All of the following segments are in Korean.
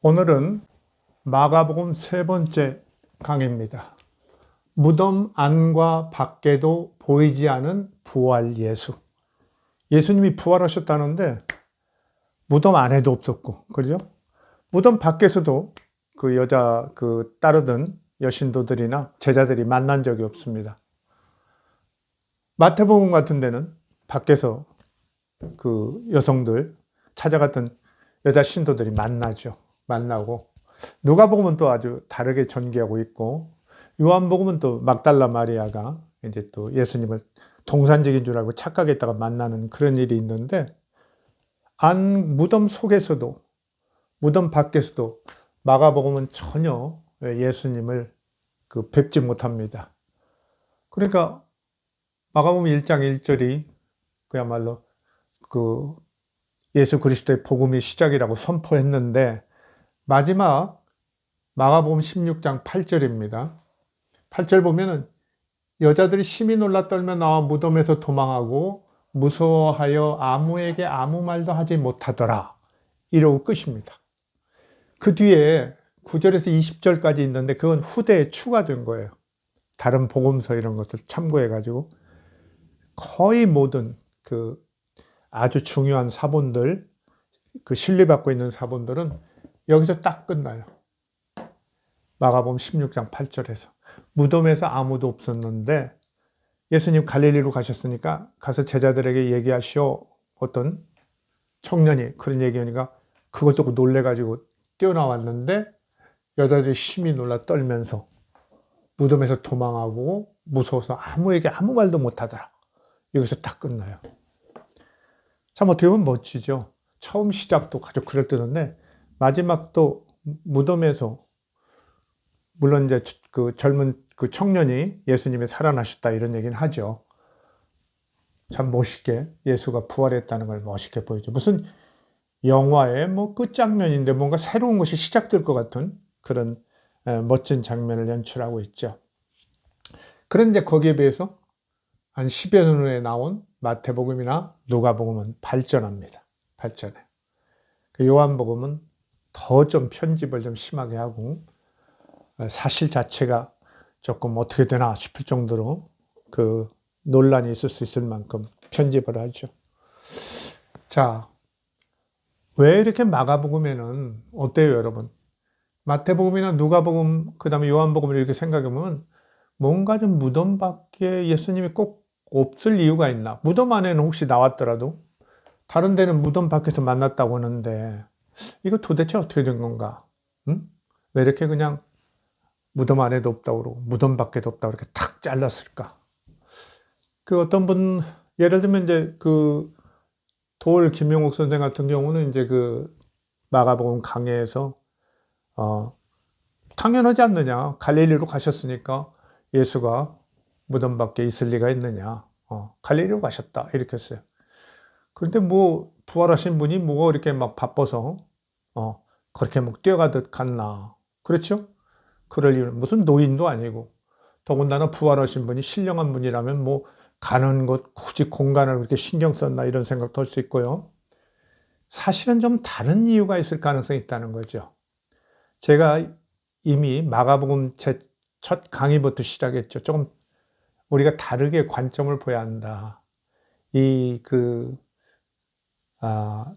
오늘은 마가복음 세 번째 강의입니다. 무덤 안과 밖에도 보이지 않은 부활 예수. 예수님이 부활하셨다는데 무덤 안에도 없었고, 그죠? 무덤 밖에서도 따르던 여신도들이나 제자들이 만난 적이 없습니다. 마태복음 같은 데는 밖에서 그 여성들 찾아갔던 여자 신도들이 만나고, 누가복음은 또 아주 다르게 전개하고 있고, 요한복음은 또 막달라 마리아가 이제 또 예수님을 동산적인 줄 알고 착각했다가 만나는 그런 일이 있는데, 무덤 속에서도 무덤 밖에서도 마가복음은 전혀 예수님을 뵙지 못합니다. 그러니까 마가복음 1장 1절이 그야말로 예수 그리스도의 복음의 시작이라고 선포했는데, 마지막 마가복음 16장 8절입니다. 8절 보면은 여자들이 심히 놀라 떨며 나와 무덤에서 도망하고 무서워하여 아무에게 아무 말도 하지 못하더라. 이러고 끝입니다. 그 뒤에 9절에서 20절까지 있는데 그건 후대에 추가된 거예요. 다른 복음서 이런 것들 참고해가지고 거의 모든 아주 중요한 사본들, 신뢰받고 있는 사본들은 여기서 딱 끝나요. 마가복음 16장 8절에서. 무덤에서 아무도 없었는데 예수님 갈릴리로 가셨으니까 가서 제자들에게 얘기하시오. 어떤 청년이 그런 얘기하니까 그것 듣고 놀래가지고 뛰어나왔는데 여자들이 심히 놀라 떨면서 무덤에서 도망하고 무서워서 아무에게 아무 말도 못하더라. 여기서 딱 끝나요. 참 어떻게 보면 멋지죠. 처음 시작도 아주 그럴듯한데 마지막도 무덤에서, 물론 이제 젊은 청년이 예수님이 살아나셨다 이런 얘기는 하죠. 참 멋있게 예수가 부활했다는 걸 멋있게 보이죠. 무슨 영화의 끝장면인데 뭔가 새로운 것이 시작될 것 같은 그런 멋진 장면을 연출하고 있죠. 그런데 거기에 비해서 한 10여 년 후에 나온 마태복음이나 누가복음은 발전합니다. 발전해. 요한복음은 더 좀 편집을 좀 심하게 하고 사실 자체가 조금 어떻게 되나 싶을 정도로 논란이 있을 수 있을 만큼 편집을 하죠. 자, 왜 이렇게 마가복음에는 어때요, 여러분? 마태복음이나 누가복음, 그 다음에 요한복음을 이렇게 생각해보면 뭔가 좀 무덤 밖에 예수님이 꼭 없을 이유가 있나? 무덤 안에는 혹시 나왔더라도 다른 데는 무덤 밖에서 만났다고 하는데 이거 도대체 어떻게 된 건가? 응? 왜 이렇게 그냥 무덤 안에도 없다고 그러고 무덤 밖에도 없다고 이렇게 탁 잘랐을까? 어떤 분, 예를 들면 이제 도올 김용옥 선생 같은 경우는 이제 마가복음 강해에서 당연하지 않느냐. 갈릴리로 가셨으니까 예수가 무덤 밖에 있을 리가 있느냐. 갈릴리로 가셨다. 이렇게 했어요. 그런데 부활하신 분이 이렇게 막 바빠서, 그렇게 뛰어가듯 갔나. 그렇죠? 그럴 이유는 무슨 노인도 아니고, 더군다나 부활하신 분이 신령한 분이라면 가는 곳, 굳이 공간을 그렇게 신경 썼나 이런 생각도 할 수 있고요. 사실은 좀 다른 이유가 있을 가능성이 있다는 거죠. 제가 이미 마가복음 제 첫 강의부터 시작했죠. 조금 우리가 다르게 관점을 보여야 한다.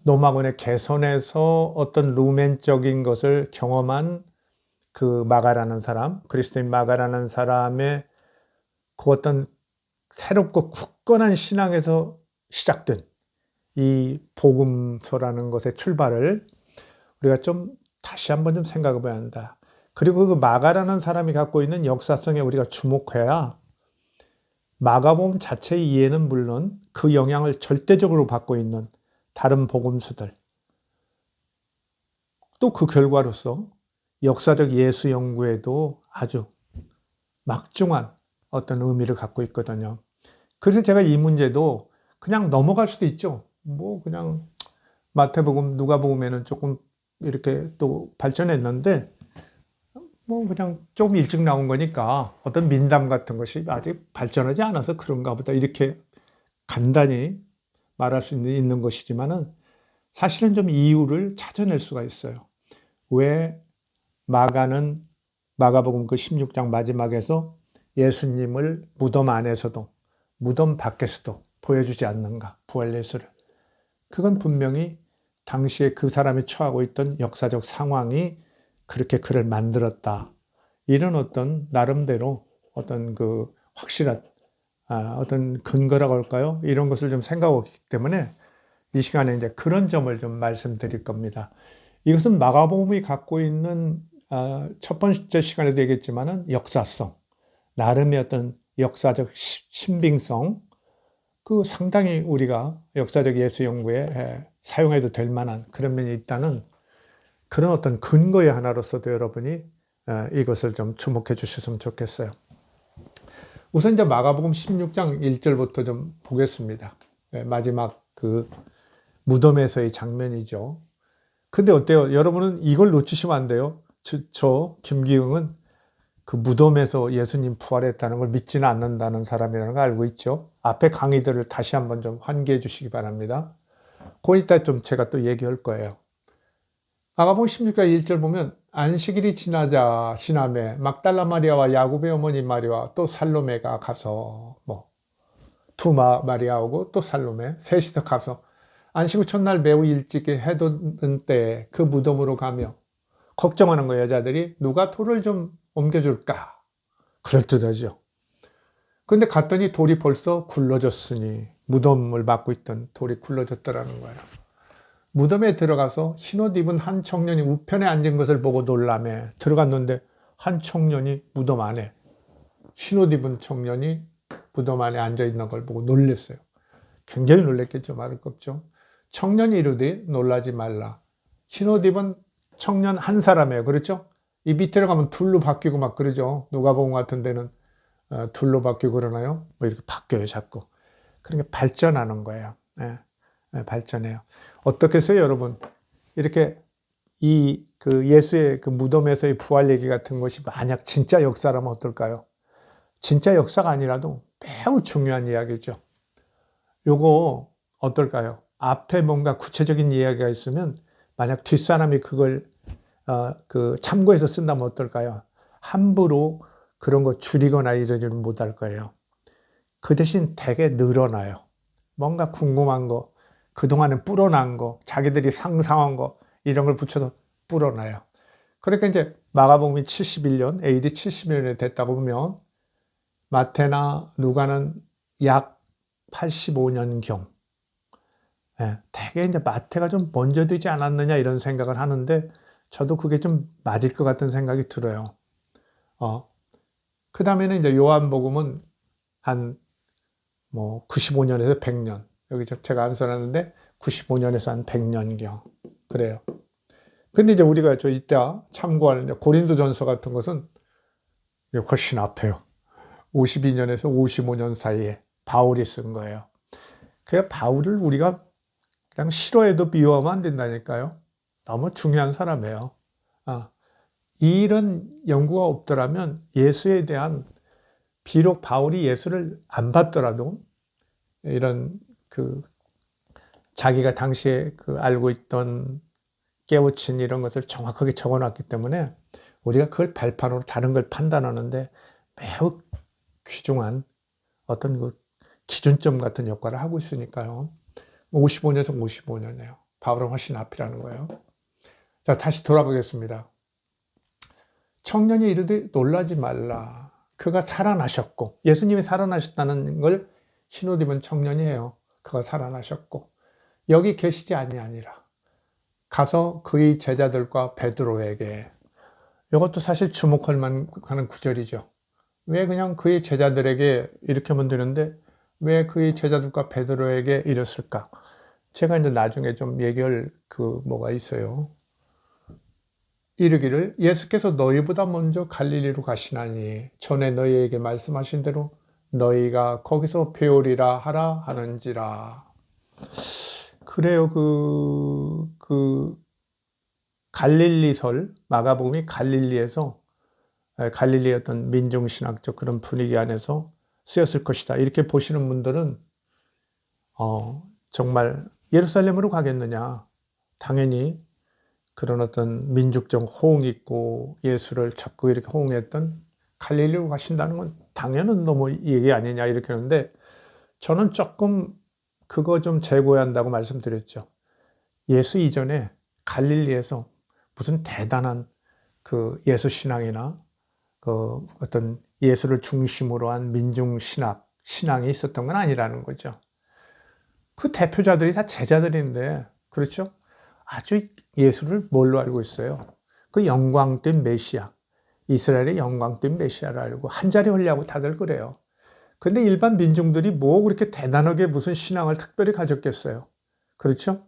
노마곤의 개선에서 어떤 루멘적인 것을 경험한 마가라는 사람, 그리스도인 마가라는 사람의 어떤 새롭고 굳건한 신앙에서 시작된 이 복음서라는 것의 출발을 우리가 좀 다시 한번 좀 생각해 봐야 한다. 그리고 마가라는 사람이 갖고 있는 역사성에 우리가 주목해야 마가복음 자체의 이해는 물론 그 영향을 절대적으로 받고 있는 다른 복음서들, 또 그 결과로서 역사적 예수 연구에도 아주 막중한 어떤 의미를 갖고 있거든요. 그래서 제가 이 문제도 그냥 넘어갈 수도 있죠. 그냥 마태복음, 누가복음에는 조금 이렇게 또 발전했는데 그냥 조금 일찍 나온 거니까 어떤 민담 같은 것이 아직 발전하지 않아서 그런가 보다 이렇게 간단히 말할 수 있는 것이지만은 사실은 좀 이유를 찾아낼 수가 있어요. 왜 마가복음 그 16장 마지막에서 예수님을 무덤 안에서도 무덤 밖에서도 보여주지 않는가, 부활 예수를. 그건 분명히 당시에 그 사람이 처하고 있던 역사적 상황이 그렇게 그를 만들었다. 이런 어떤 나름대로 어떤 그 확실한 어떤 근거라고 할까요? 이런 것을 좀 생각하기 때문에 이 시간에 이제 그런 점을 좀 말씀드릴 겁니다. 이것은 마가복음이 갖고 있는 첫 번째 시간에도 얘기했지만은 역사성, 나름의 어떤 역사적 신빙성, 그 상당히 우리가 역사적 예수 연구에 사용해도 될 만한 그런 면이 있다는 그런 어떤 근거의 하나로서도 여러분이 이것을 좀 주목해 주셨으면 좋겠어요. 우선 이제 마가복음 16장 1절부터 좀 보겠습니다. 마지막 그 무덤에서의 장면이죠. 근데 어때요? 여러분은 이걸 놓치시면 안 돼요. 저 김기흥은 그 무덤에서 예수님 부활했다는 걸 믿지는 않는다는 사람이라는 걸 알고 있죠. 앞에 강의들을 다시 한번 좀 환기해 주시기 바랍니다. 그 이따 좀 제가 또 얘기할 거예요. 마가복음 16장 1절 보면 안식일이 지나매 막달라 마리아와 야곱의 어머니 마리아와 또 살로메가 가서 두 마리아오고 또 살로메 셋이서 가서 안식 후 첫날 매우 일찍 해 돋는 때에 그 무덤으로 가며 걱정하는 거예요. 여자들이 누가 돌을 좀 옮겨줄까? 그럴듯하죠. 그런데 갔더니 돌이 벌써 굴러졌으니 무덤을 막고 있던 돌이 굴러졌더라는 거예요. 무덤에 들어가서 흰옷 입은 한 청년이 우편에 앉은 것을 보고 놀라매 들어갔는데 한 청년이 무덤 안에 흰옷 입은 청년이 무덤 안에 앉아 있는 걸 보고 놀랐어요. 굉장히 놀랬겠죠. 말할 것 없죠. 청년이 이르되 놀라지 말라. 흰옷 입은 청년 한 사람이에요. 그렇죠? 이 밑으로 가면 둘로 바뀌고 막 그러죠. 누가복음 같은 데는 둘로 바뀌고 그러나요? 이렇게 바뀌어요, 자꾸. 그러니까 발전하는 거예요. 발전해요. 어떻게 해서요, 여러분? 이렇게 그 예수의 그 무덤에서의 부활 얘기 같은 것이 만약 진짜 역사라면 어떨까요? 진짜 역사가 아니라도 매우 중요한 이야기죠. 요거 어떨까요? 앞에 뭔가 구체적인 이야기가 있으면 만약 뒷사람이 그걸 참고해서 쓴다면 어떨까요? 함부로 그런 거 줄이거나 이러지는 못할 거예요. 그 대신 되게 늘어나요. 뭔가 궁금한 거, 그동안에 불어난 거, 자기들이 상상한 거 이런 걸 붙여서 불어나요. 그러니까 이제 마가복음이 71년, AD 70년에 됐다고 보면 마태나 누가는 약 85년경. 되게 이제 마태가 좀 먼저 되지 않았느냐 이런 생각을 하는데 저도 그게 좀 맞을 것 같은 생각이 들어요. 그 다음에는 이제 요한복음은 한 95년에서 100년. 여기 제가 안 써놨는데 95년에서 한 100년경. 그래요. 근데 이제 우리가 이따 참고하는 고린도전서 같은 것은 훨씬 앞에요. 52년에서 55년 사이에 바울이 쓴 거예요. 그러니까 바울을 우리가 그냥 싫어해도 미워하면 안 된다니까요. 너무 중요한 사람이에요. 이런 연구가 없더라면 예수에 대한 비록 바울이 예수를 안 봤더라도 이런 자기가 당시에 알고 있던 깨우친 이런 것을 정확하게 적어놨기 때문에 우리가 그걸 발판으로 다른 걸 판단하는데 매우 귀중한 어떤 그 기준점 같은 역할을 하고 있으니까요. 55년에서 55년이에요. 바울은 훨씬 앞이라는 거예요. 자, 다시 돌아보겠습니다. 청년이 이르되 놀라지 말라. 그가 살아나셨고, 예수님이 살아나셨다는 걸 흰옷 입은 청년이에요. 그가 살아나셨고, 여기 계시지 아니하니라. 가서 그의 제자들과 베드로에게, 이것도 사실 주목할 만한 구절이죠. 왜 그냥 그의 제자들에게 이렇게 하면 되는데, 왜 그의 제자들과 베드로에게 이랬을까? 제가 이제 나중에 좀 얘기할 뭐가 있어요. 이르기를 예수께서 너희보다 먼저 갈릴리로 가시나니 전에 너희에게 말씀하신 대로 너희가 거기서 배우리라 하라 하는지라. 그래요. 갈릴리설, 마가복음이 갈릴리에서 갈릴리의 어떤 민중신학적 그런 분위기 안에서 쓰였을 것이다. 이렇게 보시는 분들은 정말 예루살렘으로 가겠느냐? 당연히 그런 어떤 민족적 호응 있고 예수를 적극 이렇게 호응했던 갈릴리로 가신다는 건 당연한 너무 얘기 아니냐 이렇게 하는데, 저는 조금 그거 좀 제고해야 한다고 말씀드렸죠. 예수 이전에 갈릴리에서 무슨 대단한 그 예수 신앙이나 그 어떤 예수를 중심으로 한 민중 신앙이 있었던 건 아니라는 거죠. 그 대표자들이 다 제자들인데, 그렇죠? 아주 예수를 뭘로 알고 있어요? 그 영광된 메시아, 이스라엘의 영광된 메시아를 알고 한 자리 하려고 다들 그래요. 근데 일반 민중들이 뭐 그렇게 대단하게 무슨 신앙을 특별히 가졌겠어요? 그렇죠?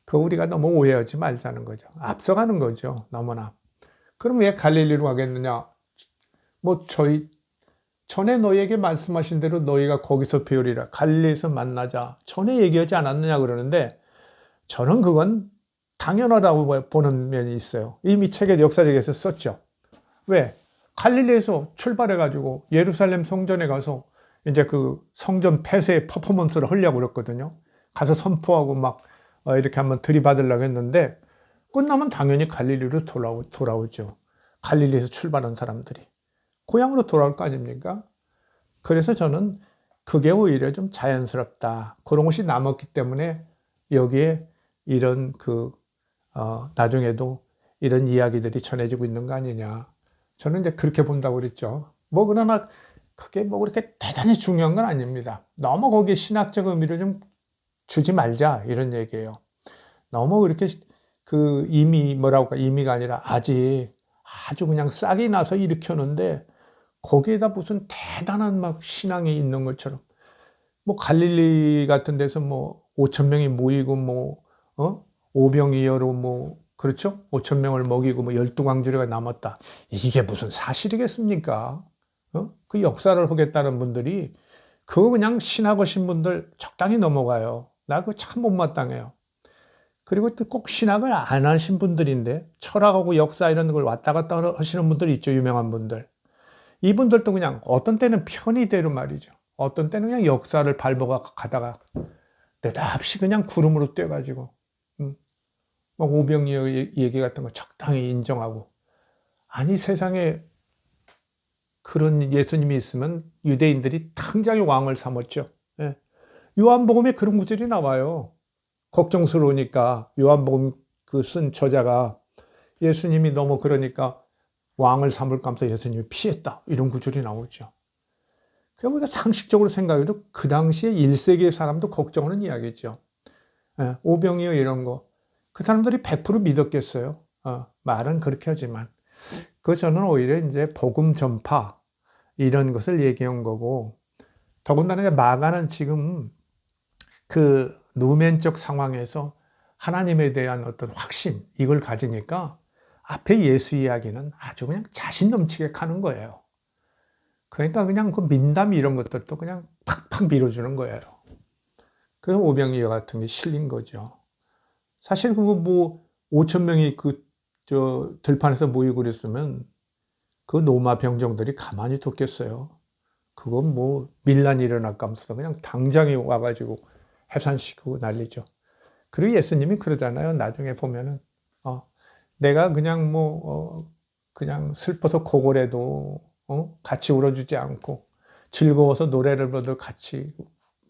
그 우리가 너무 오해하지 말자는 거죠. 앞서가는 거죠, 너무나. 그럼 왜 갈릴리로 가겠느냐? 뭐 전에 너희에게 말씀하신 대로 너희가 거기서 배우리라. 갈릴리에서 만나자. 전에 얘기하지 않았느냐 그러는데, 저는 그건 당연하다고 보는 면이 있어요. 이미 책에 역사책에서 썼죠. 왜? 갈릴리에서 출발해가지고 예루살렘 성전에 가서 이제 그 성전 폐쇄 퍼포먼스를 하려고 그랬거든요. 가서 선포하고 막 이렇게 한번 들이받으려고 했는데, 끝나면 당연히 갈릴리로 돌아오죠. 갈릴리에서 출발한 사람들이. 고향으로 돌아올 거 아닙니까? 그래서 저는 그게 오히려 좀 자연스럽다. 그런 것이 남았기 때문에 여기에 이런 나중에도 이런 이야기들이 전해지고 있는 거 아니냐. 저는 이제 그렇게 본다고 그랬죠. 뭐, 그러나 그게 뭐 그렇게 대단히 중요한 건 아닙니다. 너무 거기에 신학적 의미를 좀 주지 말자. 이런 얘기예요. 너무 그렇게 의미가 아니라 아주 그냥 싹이 나서 일으켰는데, 거기에다 무슨 대단한 막 신앙이 있는 것처럼, 뭐 갈릴리 같은 데서 뭐 5천 명이 모이고 오병이어로 그렇죠? 5천 명을 먹이고 12광주리가 남았다. 이게 무슨 사실이겠습니까? 그 역사를 하겠다는 분들이 그거 그냥 신학하신 분들 적당히 넘어가요. 나 그거 참 못마땅해요. 그리고 또 꼭 신학을 안 하신 분들인데 철학하고 역사 이런 걸 왔다 갔다 하시는 분들이 있죠. 유명한 분들. 이분들도 그냥 어떤 때는 편의대로 말이죠. 어떤 때는 그냥 역사를 밟아가 가다가 느닷없이 그냥 구름으로 뛰어가지고 막 오병이어 얘기 같은 거 적당히 인정하고. 아니, 세상에 그런 예수님이 있으면 유대인들이 당장에 왕을 삼았죠. 예. 요한복음에 그런 구절이 나와요. 걱정스러우니까 요한복음 쓴 저자가 예수님이 너무 그러니까 왕을 삼을까 하면서 예수님이 피했다. 이런 구절이 나오죠. 그러니까 우리가 상식적으로 생각해도 그 당시에 1세기의 사람도 걱정하는 이야기죠. 예, 오병이어 이런 거. 그 사람들이 100% 믿었겠어요. 말은 그렇게 하지만. 저는 오히려 이제 복음 전파 이런 것을 얘기한 거고, 더군다나 마가는 지금 그 누멘적 상황에서 하나님에 대한 어떤 확신, 이걸 가지니까 앞에 예수 이야기는 아주 그냥 자신 넘치게 가는 거예요. 그러니까 그냥 그 민담 이런 것들도 그냥 팍팍 밀어주는 거예요. 그래서 오병이어 같은 게 실린 거죠. 사실 그거 5천 명이 들판에서 모이고 그랬으면 그 노마 병정들이 가만히 뒀겠어요. 그건 밀란이 일어날까 하면서 그냥 당장에 와가지고 해산시키고 난리죠. 그리고 예수님이 그러잖아요. 나중에 보면은, 내가 그냥 그냥 슬퍼서 고골해도, 같이 울어주지 않고, 즐거워서 노래를 부르도 같이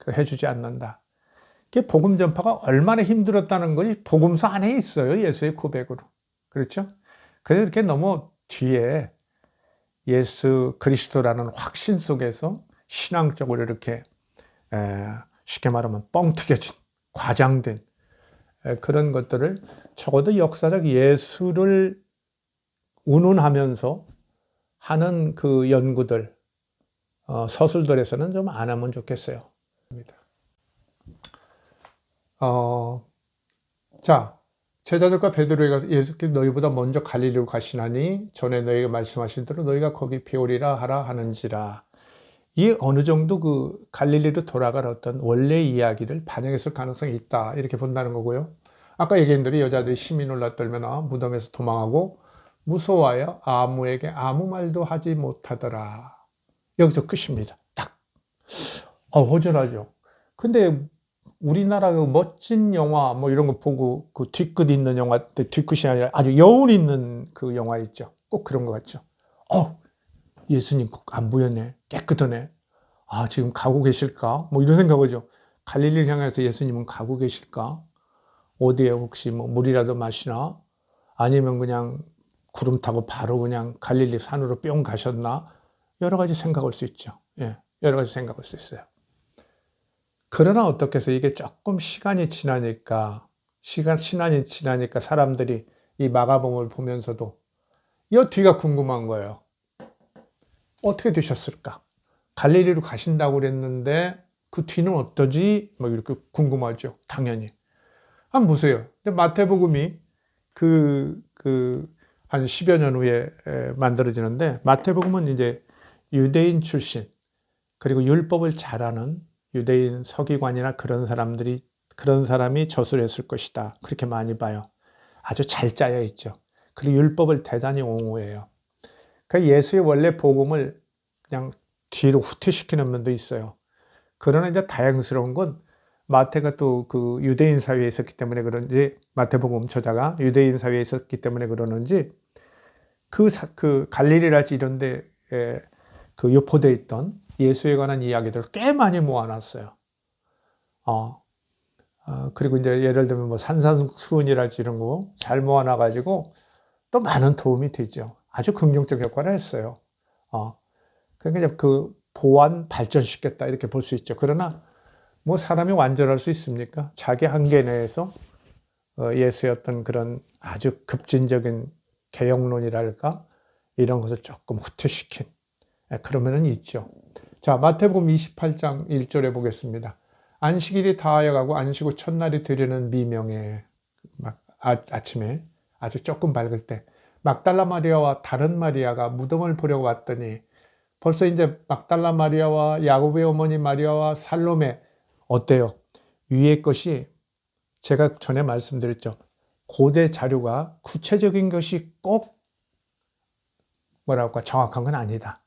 해주지 않는다. 그게 복음 전파가 얼마나 힘들었다는 것이 복음서 안에 있어요. 예수의 고백으로. 그렇죠? 그래서 이렇게 너무 뒤에 예수 그리스도라는 확신 속에서 신앙적으로 이렇게 쉽게 말하면 뻥튀겨진, 과장된 그런 것들을 적어도 역사적 예수를 운운하면서 하는 그 연구들, 서술들에서는 좀 안 하면 좋겠어요. 자, 제자들과 베드로가 예수께서 너희보다 먼저 갈릴리로 가시나니 전에 너희가 말씀하신 대로 너희가 거기 배우리라 하라 하는지라. 이게 어느 정도 갈릴리로 돌아갈 어떤 원래 이야기를 반영했을 가능성이 있다, 이렇게 본다는 거고요. 아까 얘기한 대로 여자들이 심히 놀랐더며 무덤에서 도망하고 무서워하여 아무에게 아무 말도 하지 못하더라. 여기서 끝입니다. 딱. 허전하죠. 근데 우리나라 그 멋진 영화 뭐 이런 거 보고 그 뒤끝 있는 영화, 뒤끝이 아니라 아주 여운 있는 그 영화 있죠. 꼭 그런 것 같죠. 예수님 안 보였네. 깨끗하네. 아, 지금 가고 계실까? 뭐 이런 생각이죠. 갈릴리를 향해서 예수님은 가고 계실까? 어디에 혹시 뭐 물이라도 마시나? 아니면 그냥 구름 타고 바로 그냥 갈릴리 산으로 뿅 가셨나? 여러 가지 생각할 수 있죠. 예, 여러 가지 생각할 수 있어요. 그러나 어떻게 해서 이게 조금 시간이 지나니까 사람들이 이 마가복음을 보면서도 이 뒤가 궁금한 거예요. 어떻게 되셨을까? 갈릴리로 가신다고 그랬는데 그 뒤는 어떠지? 뭐 이렇게 궁금하죠. 당연히. 한번 보세요. 마태복음이 한 10여 년 후에 만들어지는데, 마태복음은 이제 유대인 출신, 그리고 율법을 잘 아는 유대인 서기관이나 그런 사람이 저술했을 것이다. 그렇게 많이 봐요. 아주 잘 짜여 있죠. 그리고 율법을 대단히 옹호해요. 그러니까 예수의 원래 복음을 그냥 뒤로 후퇴시키는 면도 있어요. 그러나 이제 다행스러운 건 마태가 또 그 유대인 사회에 있었기 때문에 그런지, 마태복음 저자가 유대인 사회에 있었기 때문에 그러는지 그 갈릴리랄지 이런 데에 그 유포되어 있던 예수에 관한 이야기들을 꽤 많이 모아놨어요. 그리고 이제 예를 들면 뭐 산상수훈이랄지 이런 거 잘 모아놔가지고 또 많은 도움이 되죠. 아주 긍정적 효과를 했어요. 그러니까 그 보완 발전시켰다 이렇게 볼 수 있죠. 그러나 뭐 사람이 완전할 수 있습니까? 자기 한계 내에서 예수의 어떤 그런 아주 급진적인 개혁론이랄까 이런 것을 조금 후퇴시킨 그런 면은 있죠. 자, 마태복음 28장 1절에 보겠습니다. 안식일이 다하여가고 안식 후 첫날이 되려는 미명에 아침에 아주 조금 밝을 때 막달라 마리아와 다른 마리아가 무덤을 보려고 왔더니 벌써 이제 막달라 마리아와 야곱의 어머니 마리아와 살로메 어때요? 위의 것이 제가 전에 말씀드렸죠. 고대 자료가 구체적인 것이 꼭 정확한 건 아니다.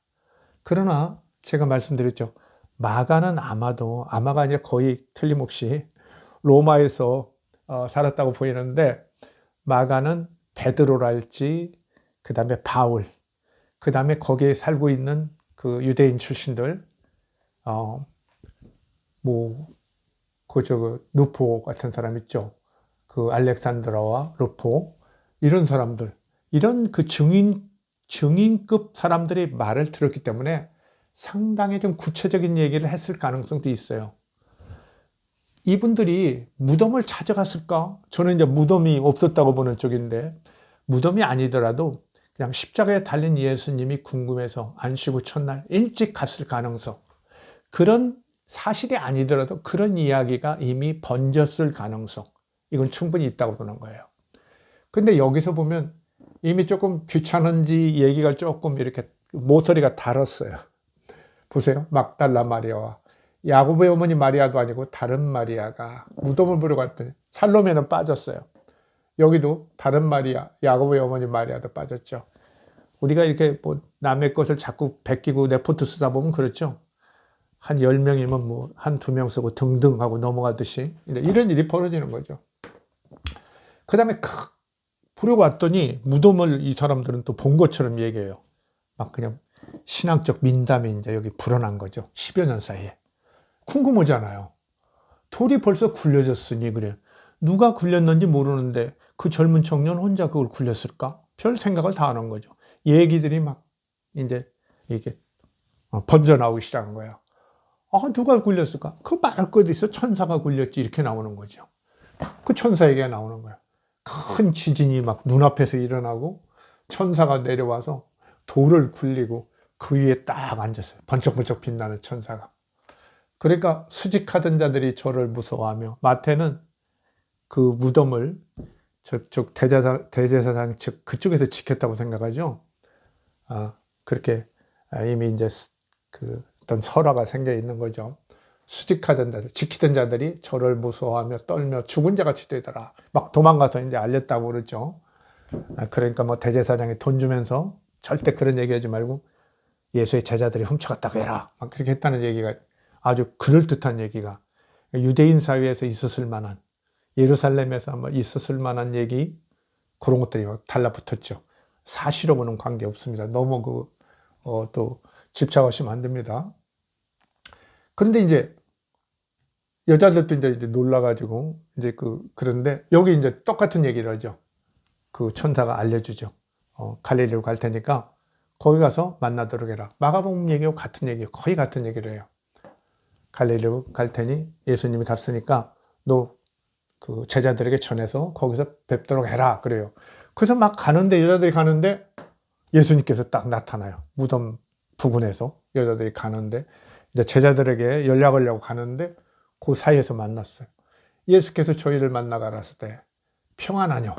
그러나 제가 말씀드렸죠. 아마가 이제 거의 틀림없이 로마에서 살았다고 보이는데, 마가는 베드로랄지, 그 다음에 바울, 그 다음에 거기에 살고 있는 그 유대인 출신들, 루포 같은 사람 있죠. 그 알렉산드라와 루포, 이런 사람들, 이런 그 증인급 사람들이 말을 들었기 때문에 상당히 좀 구체적인 얘기를 했을 가능성도 있어요. 이분들이 무덤을 찾아갔을까? 저는 이제 무덤이 없었다고 보는 쪽인데, 무덤이 아니더라도 그냥 십자가에 달린 예수님이 궁금해서 안식 후 첫날 일찍 갔을 가능성, 그런 사실이 아니더라도 그런 이야기가 이미 번졌을 가능성, 이건 충분히 있다고 보는 거예요. 근데 여기서 보면 이미 조금 귀찮은지 얘기가 조금 이렇게 모서리가 달았어요. 보세요. 막달라 마리아와 야곱의 어머니 마리아도 아니고 다른 마리아가 무덤을 보러 갔더니 살로메는 빠졌어요. 여기도 다른 마리아, 야곱의 어머니 마리아도 빠졌죠. 우리가 이렇게 뭐 남의 것을 자꾸 베끼고 레포트 쓰다 보면 그렇죠. 한 10명이면 뭐 한 2명 쓰고 등등 하고 넘어가듯이 이런 일이 벌어지는 거죠. 그 다음에 보려고 왔더니 무덤을 이 사람들은 또 본 것처럼 얘기해요. 막 그냥 신앙적 민담이 이제 여기 불어난 거죠. 10여 년 사이에. 궁금하잖아요. 돌이 벌써 굴려졌으니 그래. 누가 굴렸는지 모르는데 그 젊은 청년 혼자 그걸 굴렸을까? 별 생각을 다 하는 거죠. 얘기들이 막 이제 이게 번져나오기 시작한 거예요. 누가 굴렸을까? 그 말할 것 있어. 천사가 굴렸지. 이렇게 나오는 거죠. 그 천사 얘기가 나오는 거예요. 큰 지진이 막 눈앞에서 일어나고 천사가 내려와서 돌을 굴리고 그 위에 딱 앉았어요. 번쩍번쩍 빛나는 천사가. 그러니까 수직하던 자들이 저를 무서워하며, 마태는 그 무덤을 저쪽 대제사장 측 그쪽에서 지켰다고 생각하죠. 그렇게 이미 이제 그 어떤 설화가 생겨 있는 거죠. 수직하던 자들, 지키던 자들이 저를 무서워하며 떨며 죽은 자 같이 되더라. 막 도망가서 이제 알렸다고 그러죠. 그러니까 뭐 대제사장이 돈 주면서 절대 그런 얘기하지 말고 예수의 제자들이 훔쳐갔다고 해라. 막 그렇게 했다는 얘기가 아주 그럴듯한 얘기가 유대인 사회에서 있었을 만한, 예루살렘에서 아마 있었을 만한 얘기, 그런 것들이 달라붙었죠. 사실하고는 관계없습니다. 너무 또 집착하시면 안 됩니다. 그런데 이제 여자들도 이제 놀라가지고 그런데 여기 이제 똑같은 얘기를 하죠. 그 천사가 알려주죠. 갈릴리로 갈 테니까 거기 가서 만나도록 해라. 마가복음 얘기하고 같은 얘기예요. 거의 같은 얘기를 해요. 갈릴리로 갈 테니 예수님이 갔으니까 너 그 제자들에게 전해서 거기서 뵙도록 해라. 그래요. 그래서 막 가는데 여자들이 가는데 예수님께서 딱 나타나요. 무덤 부근에서 여자들이 가는데 이제 제자들에게 연락하려고 가는데 그 사이에서 만났어요. 예수께서 저희를 만나가라서 때 평안하뇨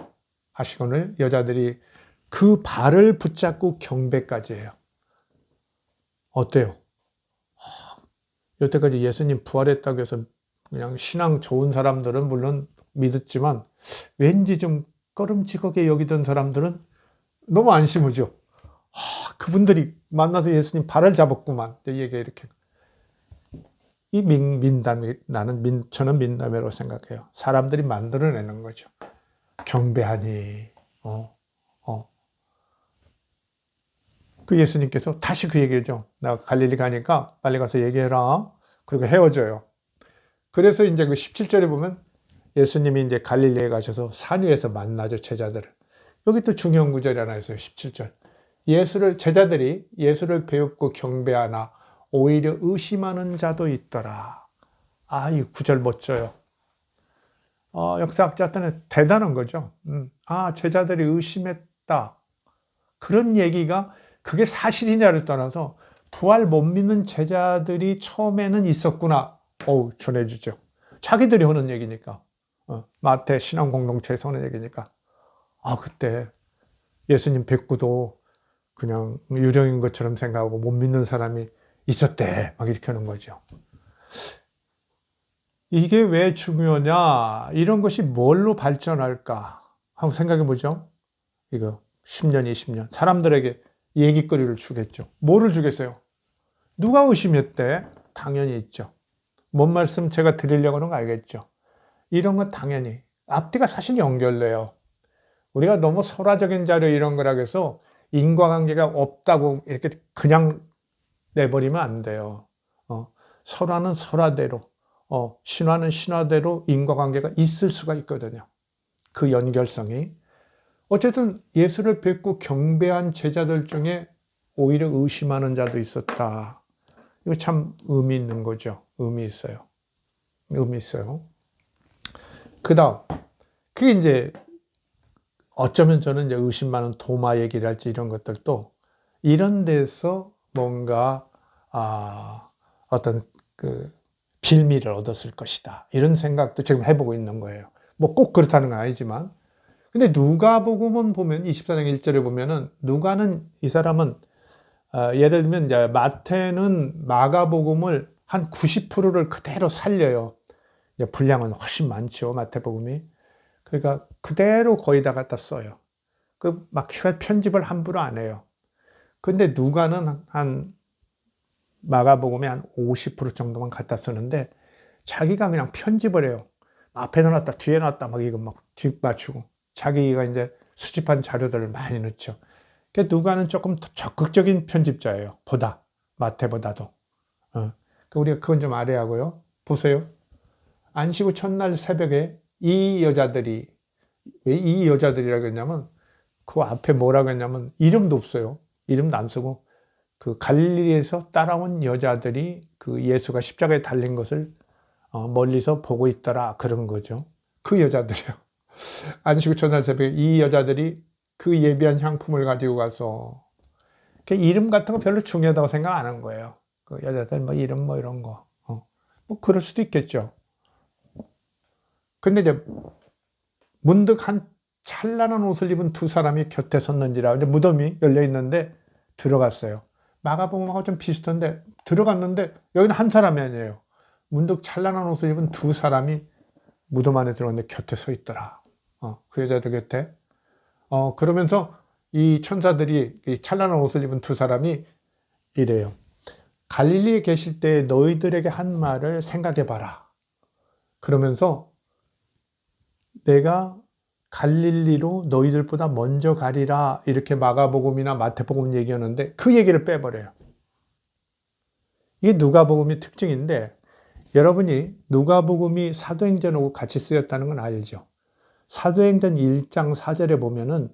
하시거늘 여자들이 그 발을 붙잡고 경배까지 해요. 어때요? 여태까지 예수님 부활했다고 해서 그냥 신앙 좋은 사람들은 물론 믿었지만 왠지 좀 꺼름직하게 여기던 사람들은 너무 안심하죠. 그분들이 만나서 예수님 발을 잡았구만. 얘기가 이렇게. 이 민담이, 저는 민담회로 생각해요. 사람들이 만들어내는 거죠. 경배하니, 그 예수님께서 다시 그 얘기죠. 나 갈릴리 가니까 빨리 가서 얘기해라. 그리고 헤어져요. 그래서 이제 그 17절에 보면 예수님이 이제 갈릴리에 가셔서 산 위에서 만나죠, 제자들을. 여기 또 중요한 구절이 하나 있어요, 17절. 제자들이 예수를 배웁고 경배하나 오히려 의심하는 자도 있더라. 이 구절 멋져요. 역사학자들은 대단한 거죠. 제자들이 의심했다. 그런 얘기가 그게 사실이냐를 떠나서 부활 못 믿는 제자들이 처음에는 있었구나. 전해주죠. 자기들이 하는 얘기니까. 마태 신앙 공동체에서 하는 얘기니까. 그때 예수님 뵙고도 그냥 유령인 것처럼 생각하고 못 믿는 사람이 있었대. 막 이렇게 하는 거죠. 이게 왜 중요하냐? 이런 것이 뭘로 발전할까? 하고 생각해 보죠. 이거 10년, 20년. 사람들에게 얘기거리를 주겠죠. 뭐를 주겠어요? 누가 의심했대? 당연히 있죠. 뭔 말씀 제가 드리려고 하는 거 알겠죠? 이런 건 당연히 앞뒤가 사실 연결돼요. 우리가 너무 설화적인 자료 이런 거라 해서 인과관계가 없다고 이렇게 그냥 내버리면 안 돼요. 설화는 설화대로, 신화는 신화대로 인과관계가 있을 수가 있거든요. 그 연결성이. 어쨌든 예수를 뵙고 경배한 제자들 중에 오히려 의심하는 자도 있었다. 이거 참 의미 있는 거죠. 의미 있어요. 의미 있어요. 그 다음, 그게 이제 어쩌면 저는 이제 의심 많은 도마 얘기를 할지 이런 것들도 이런 데서 뭔가 어떤 그 빌미를 얻었을 것이다. 이런 생각도 지금 해보고 있는 거예요. 뭐 꼭 그렇다는 건 아니지만. 근데 누가복음은 보면 24장 1절에 보면은 누가는 이 사람은 예를 들면 이제 마태는 마가복음을 한 90%를 그대로 살려요. 이제 분량은 훨씬 많죠, 마태복음이. 그러니까 그대로 거의 다 갖다 써요. 막 편집을 함부로 안 해요. 근데 누가는 한 마가복음에 한 50% 정도만 갖다 쓰는데 자기가 그냥 편집을 해요. 앞에서 놨다 뒤에 놨다 막 이거 막 뒷맞추고 자기가 이제 수집한 자료들을 많이 넣죠. 그러니까 누가는 조금 더 적극적인 편집자예요. 마태보다도. 우리가 그건 좀 알아야 하고요. 보세요. 안식 후 첫날 새벽에 이 여자들이, 왜 이 여자들이라고 했냐면 그 앞에 뭐라고 했냐면 이름도 없어요. 이름도 안 쓰고 그 갈릴리에서 따라온 여자들이 그 예수가 십자가에 달린 것을 멀리서 보고 있더라. 그런 거죠. 그 여자들이요. 안식 후 첫날 새벽에 이 여자들이 그 예비한 향품을 가지고 가서 이름 같은 거 별로 중요하다고 생각 안 한 거예요. 그 여자들 뭐 이름 뭐 이런 거. 뭐 그럴 수도 있겠죠. 근데 이제 문득 한 찬란한 옷을 입은 두 사람이 곁에 섰는지라 이제 무덤이 열려 있는데 들어갔어요. 마가복음하고 좀 비슷한데 들어갔는데 여기는 한 사람이 아니에요. 문득 찬란한 옷을 입은 두 사람이 무덤 안에 들어갔는데 곁에 서 있더라. 그 여자들 곁에. 그러면서 이 천사들이 이 찬란한 옷을 입은 두 사람이 이래요. 갈릴리에 계실 때 너희들에게 한 말을 생각해 봐라. 그러면서 내가 갈릴리로 너희들보다 먼저 가리라 이렇게 마가복음이나 마태복음 얘기하는데 그 얘기를 빼버려요. 이게 누가복음의 특징인데 여러분이 누가복음이 사도행전하고 같이 쓰였다는 건 알죠? 사도행전 1장 4절에 보면은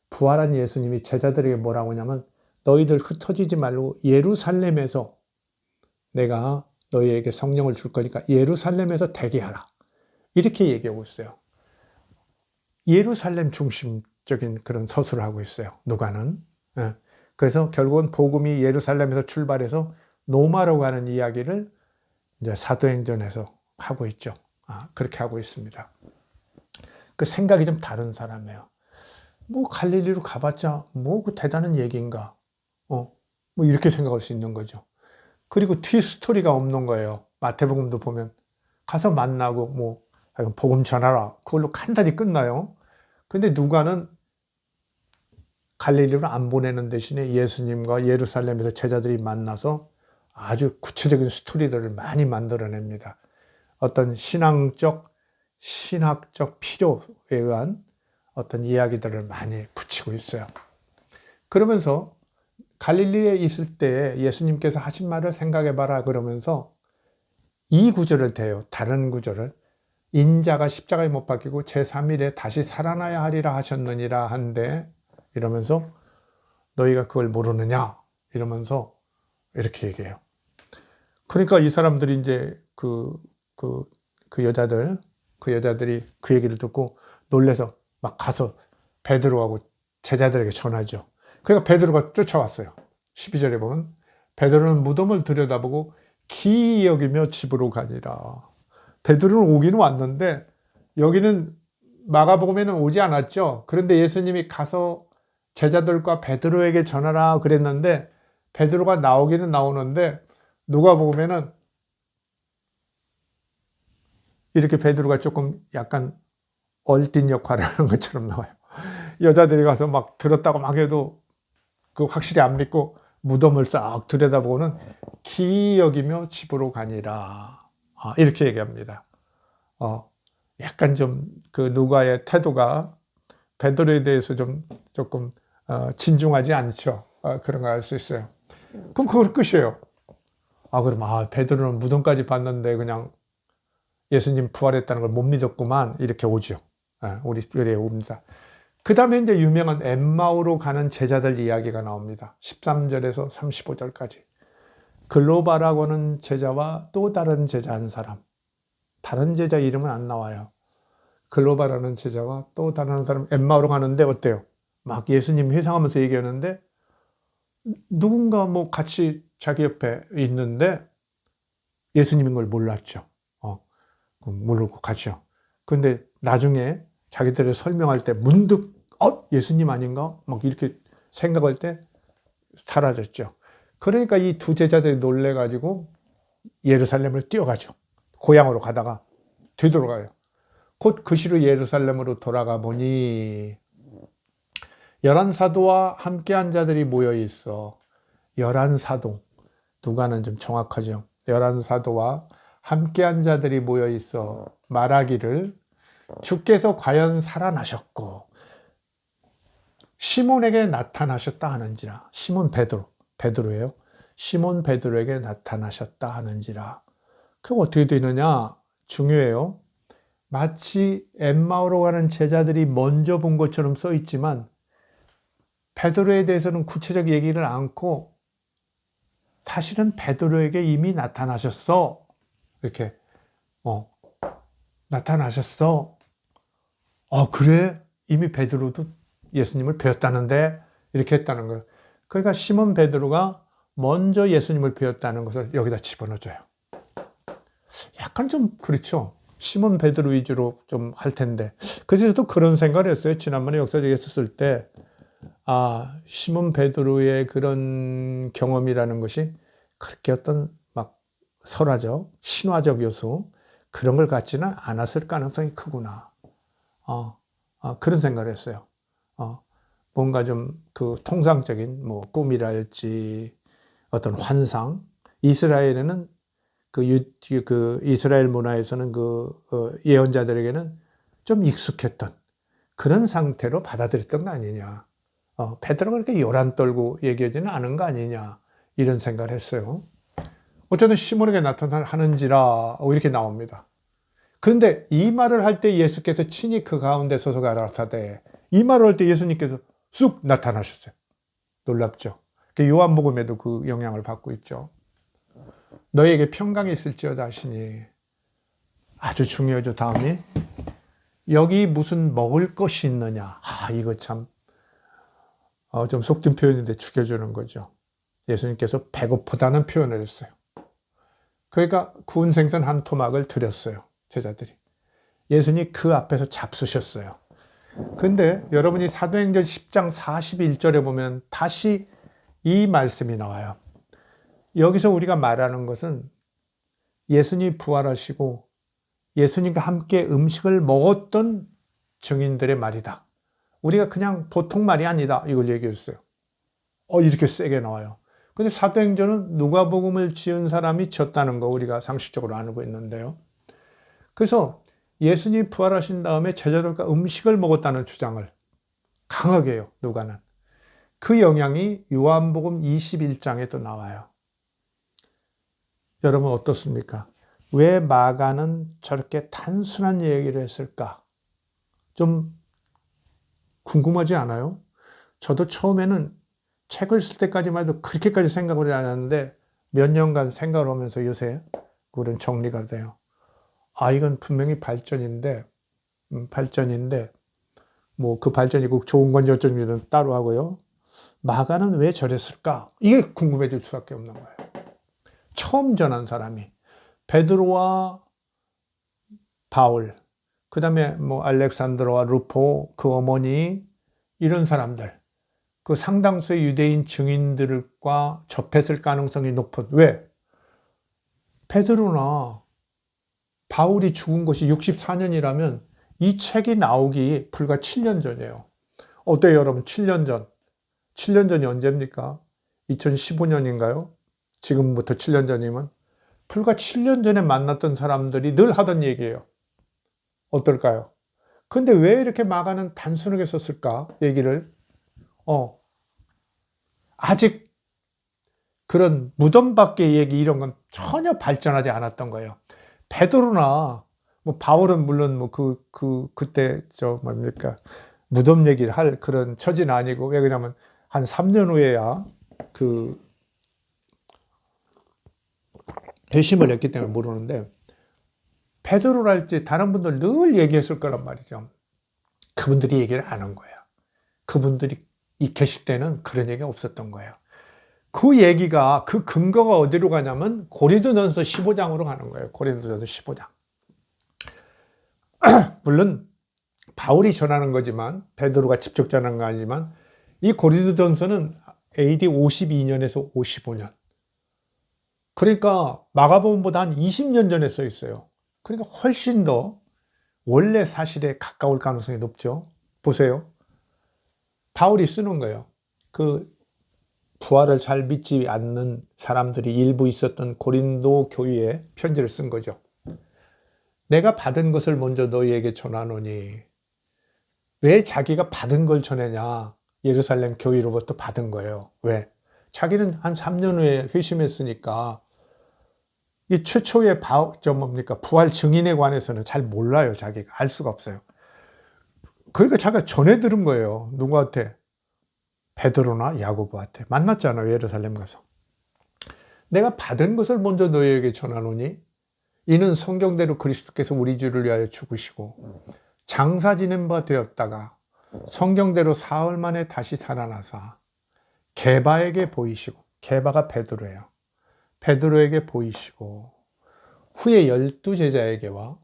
부활한 예수님이 제자들에게 뭐라고 하냐면 너희들 흩어지지 말고 예루살렘에서 내가 너희에게 성령을 줄 거니까 예루살렘에서 대기하라. 이렇게 얘기하고 있어요. 예루살렘 중심적인 그런 서술을 하고 있어요. 누가는. 그래서 결국은 복음이 예루살렘에서 출발해서 로마로 가는 이야기를 이제 사도행전에서 하고 있죠. 그렇게 하고 있습니다. 그 생각이 좀 다른 사람이에요. 뭐 갈릴리로 가봤자 뭐 그 대단한 얘기인가. 뭐 이렇게 생각할 수 있는 거죠. 그리고 뒤 스토리가 없는 거예요. 마태복음도 보면 가서 만나고 뭐 복음 전하라. 그걸로 간단히 끝나요. 근데 누가는 갈릴리로 안 보내는 대신에 예수님과 예루살렘에서 제자들이 만나서 아주 구체적인 스토리들을 많이 만들어냅니다. 어떤 신학적 필요에 의한 어떤 이야기들을 많이 붙이고 있어요. 그러면서 갈릴리에 있을 때 예수님께서 하신 말을 생각해봐라 그러면서 이 구절을 대요. 다른 구절을. 인자가 십자가에 못 박히고 제3일에 다시 살아나야 하리라 하셨느니라 한데 이러면서 너희가 그걸 모르느냐 이러면서 이렇게 얘기해요. 그러니까 이 사람들이 이제 그 여자들이 그 얘기를 듣고 놀래서 막 가서 베드로하고 제자들에게 전하죠. 그러니까 베드로가 쫓아왔어요. 12절에 보면 베드로는 무덤을 들여다보고 기이 여기며 집으로 가니라. 베드로는 오기는 왔는데 여기는 마가복음에는 오지 않았죠. 그런데 예수님이 가서 제자들과 베드로에게 전하라 그랬는데 베드로가 나오기는 나오는데 누가복음에는 이렇게 베드로가 조금 약간 얼띤 역할을 하는 것처럼 나와요. 여자들이 가서 막 들었다고 막 해도 그 확실히 안 믿고 무덤을 싹 들여다보고는 기이 여기며 집으로 가니라. 이렇게 얘기합니다. 약간 좀 그 누가의 태도가 베드로에 대해서 좀 조금 진중하지 않죠. 그런 거 알 수 있어요. 그럼 그걸 끝이에요. 그럼 베드로는 무덤까지 봤는데 그냥 예수님 부활했다는 걸 못 믿었구만 이렇게 오죠. 우리 교회에 옵니다. 그 다음에 이제 유명한 엠마오로 가는 제자들 이야기가 나옵니다. 13절에서 35절까지. 글로바라고 하는 제자와 또 다른 제자 한 사람. 다른 제자 이름은 안 나와요. 글로바라는 제자와 또 다른 사람 엠마오로 가는데 어때요? 막 예수님 회상하면서 얘기하는데 누군가 뭐 같이 자기 옆에 있는데 예수님인 걸 몰랐죠. 모르고 가죠. 근데 나중에 자기들을 설명할 때 문득 예수님 아닌가? 막 이렇게 생각할 때 사라졌죠. 그러니까 이 두 제자들이 놀래가지고 예루살렘을 뛰어가죠. 고향으로 가다가 되돌아가요. 곧 그 시로 예루살렘으로 돌아가 보니 11사도와 함께한 자들이 모여 있어. 11사도. 누가는 좀 정확하죠. 11사도와 함께한 자들이 모여 있어 말하기를 주께서 과연 살아나셨고 시몬에게 나타나셨다 하는지라. 시몬 베드로예요. 시몬 베드로에게 나타나셨다 하는지라. 그럼 어떻게 되느냐? 중요해요. 마치 엠마오로 가는 제자들이 먼저 본 것처럼 써 있지만 베드로에 대해서는 구체적 얘기를 않고 사실은 베드로에게 이미 나타나셨어. 이렇게 나타나셨어. 그래? 이미 베드로도 예수님을 배웠다는데 이렇게 했다는 거예요. 그러니까 시몬 베드로가 먼저 예수님을 배웠다는 것을 여기다 집어넣어줘요. 약간 좀 그렇죠. 시몬 베드로 위주로 좀 할 텐데. 그래서 또 그런 생각을 했어요. 지난번에 역사적에 있었을 때 시몬 베드로의 그런 경험이라는 것이 그렇게 어떤 막 설화적, 신화적 요소 그런 걸 갖지는 않았을 가능성이 크구나. 그런 생각을 했어요. 뭔가 좀 그 통상적인 뭐 꿈이랄지 어떤 환상, 이스라엘에는 그 이스라엘 문화에서는 예언자들에게는 좀 익숙했던 그런 상태로 받아들였던 거 아니냐. 베드로가 그렇게 요란 떨고 얘기하지는 않은 거 아니냐. 이런 생각을 했어요. 어쨌든 시몬에게 나타나는지라 이렇게 나옵니다. 그런데 이 말을 할 때 예수께서 친히 그 가운데 서서 가라사대, 이 말을 할 때 예수님께서 쑥 나타나셨어요. 놀랍죠. 요한복음에도 그 영향을 받고 있죠. 너에게 평강이 있을지어다 하시니, 아주 중요하죠. 다음이 여기 무슨 먹을 것이 있느냐. 이거 참 좀 속된 표현인데 죽여주는 거죠. 예수님께서 배고프다는 표현을 했어요. 그러니까 구운 생선 한 토막을 드렸어요. 제자들이. 예수님이 그 앞에서 잡수셨어요. 근데 여러분이 사도행전 10장 41절에 보면 다시 이 말씀이 나와요. 여기서 우리가 말하는 것은 예수님이 부활하시고 예수님과 함께 음식을 먹었던 증인들의 말이다. 우리가 그냥 보통 말이 아니다. 이걸 얘기했어요. 이렇게 세게 나와요. 근데 사도행전은 누가복음을 지은 사람이 졌다는 거 우리가 상식적으로 알고 있는데요. 그래서 예수님이 부활하신 다음에 제자들과 음식을 먹었다는 주장을 강하게 해요. 누가는. 그 영향이 요한복음 21장에도 나와요. 여러분 어떻습니까? 왜 마가는 저렇게 단순한 얘기를 했을까? 좀 궁금하지 않아요? 저도 처음에는 책을 쓸 때까지만 해도 그렇게까지 생각을 안 했는데 몇 년간 생각을 하면서 요새 그런 정리가 돼요. 이건 분명히 발전인데 뭐 그 발전이 꼭 좋은 건지 어쩐지는 따로 하고요. 마가는 왜 저랬을까? 이게 궁금해질 수밖에 없는 거예요. 처음 전한 사람이 베드로와 바울, 그 다음에 뭐 알렉산드로와 루포, 그 어머니, 이런 사람들, 그 상당수의 유대인 증인들과 접했을 가능성이 높은, 왜? 베드로나 바울이 죽은 것이 64년이라면 이 책이 나오기 불과 7년 전이에요. 어때요, 여러분? 7년 전. 7년 전이 언제입니까? 2015년인가요? 지금부터 7년 전이면? 불과 7년 전에 만났던 사람들이 늘 하던 얘기예요. 어떨까요? 근데 왜 이렇게 마가는 단순하게 썼을까? 얘기를. 아직 그런 무덤 밖의 얘기 이런 건 전혀 발전하지 않았던 거예요. 베드로나 뭐 바울은 물론 뭐 그때 뭡니까? 무덤 얘기를 할 그런 처지는 아니고, 왜 그러냐면 한 3년 후에야 회심을 했기 때문에 모르는데, 베드로랄지 다른 분들 늘 얘기했을 거란 말이죠. 그분들이 얘기를 안 한 거예요. 그분들이 계실 때는 그런 얘기가 없었던 거예요. 그 얘기가, 그 근거가 어디로 가냐면 고린도전서 15장으로 가는 거예요. 고린도전서 15장. 물론 바울이 전하는 거지만, 베드로가 직접 전하는 거 아니지만, 이 고린도전서는 AD 52년에서 55년. 그러니까 마가복음보다 한 20년 전에 써 있어요. 그러니까 훨씬 더 원래 사실에 가까울 가능성이 높죠. 보세요. 바울이 쓰는 거예요. 그 부활을 잘 믿지 않는 사람들이 일부 있었던 고린도 교회에 편지를 쓴 거죠. 내가 받은 것을 먼저 너희에게 전하노니. 왜 자기가 받은 걸 전하냐? 예루살렘 교회로부터 받은 거예요. 왜? 자기는 한 3년 후에 회심했으니까 이 최초의 부활 증인에 관해서는 잘 몰라요. 자기가 알 수가 없어요. 그러니까 자기가 전해 들은 거예요. 누구한테? 베드로나 야고보한테. 만났잖아요. 예루살렘 가서. 내가 받은 것을 먼저 너희에게 전하노니 이는 성경대로 그리스도께서 우리 주를 위하여 죽으시고 장사 지낸 바 되었다가 성경대로 사흘 만에 다시 살아나사 게바에게 보이시고, 게바가 베드로예요. 베드로에게 보이시고 후에 12제자에게와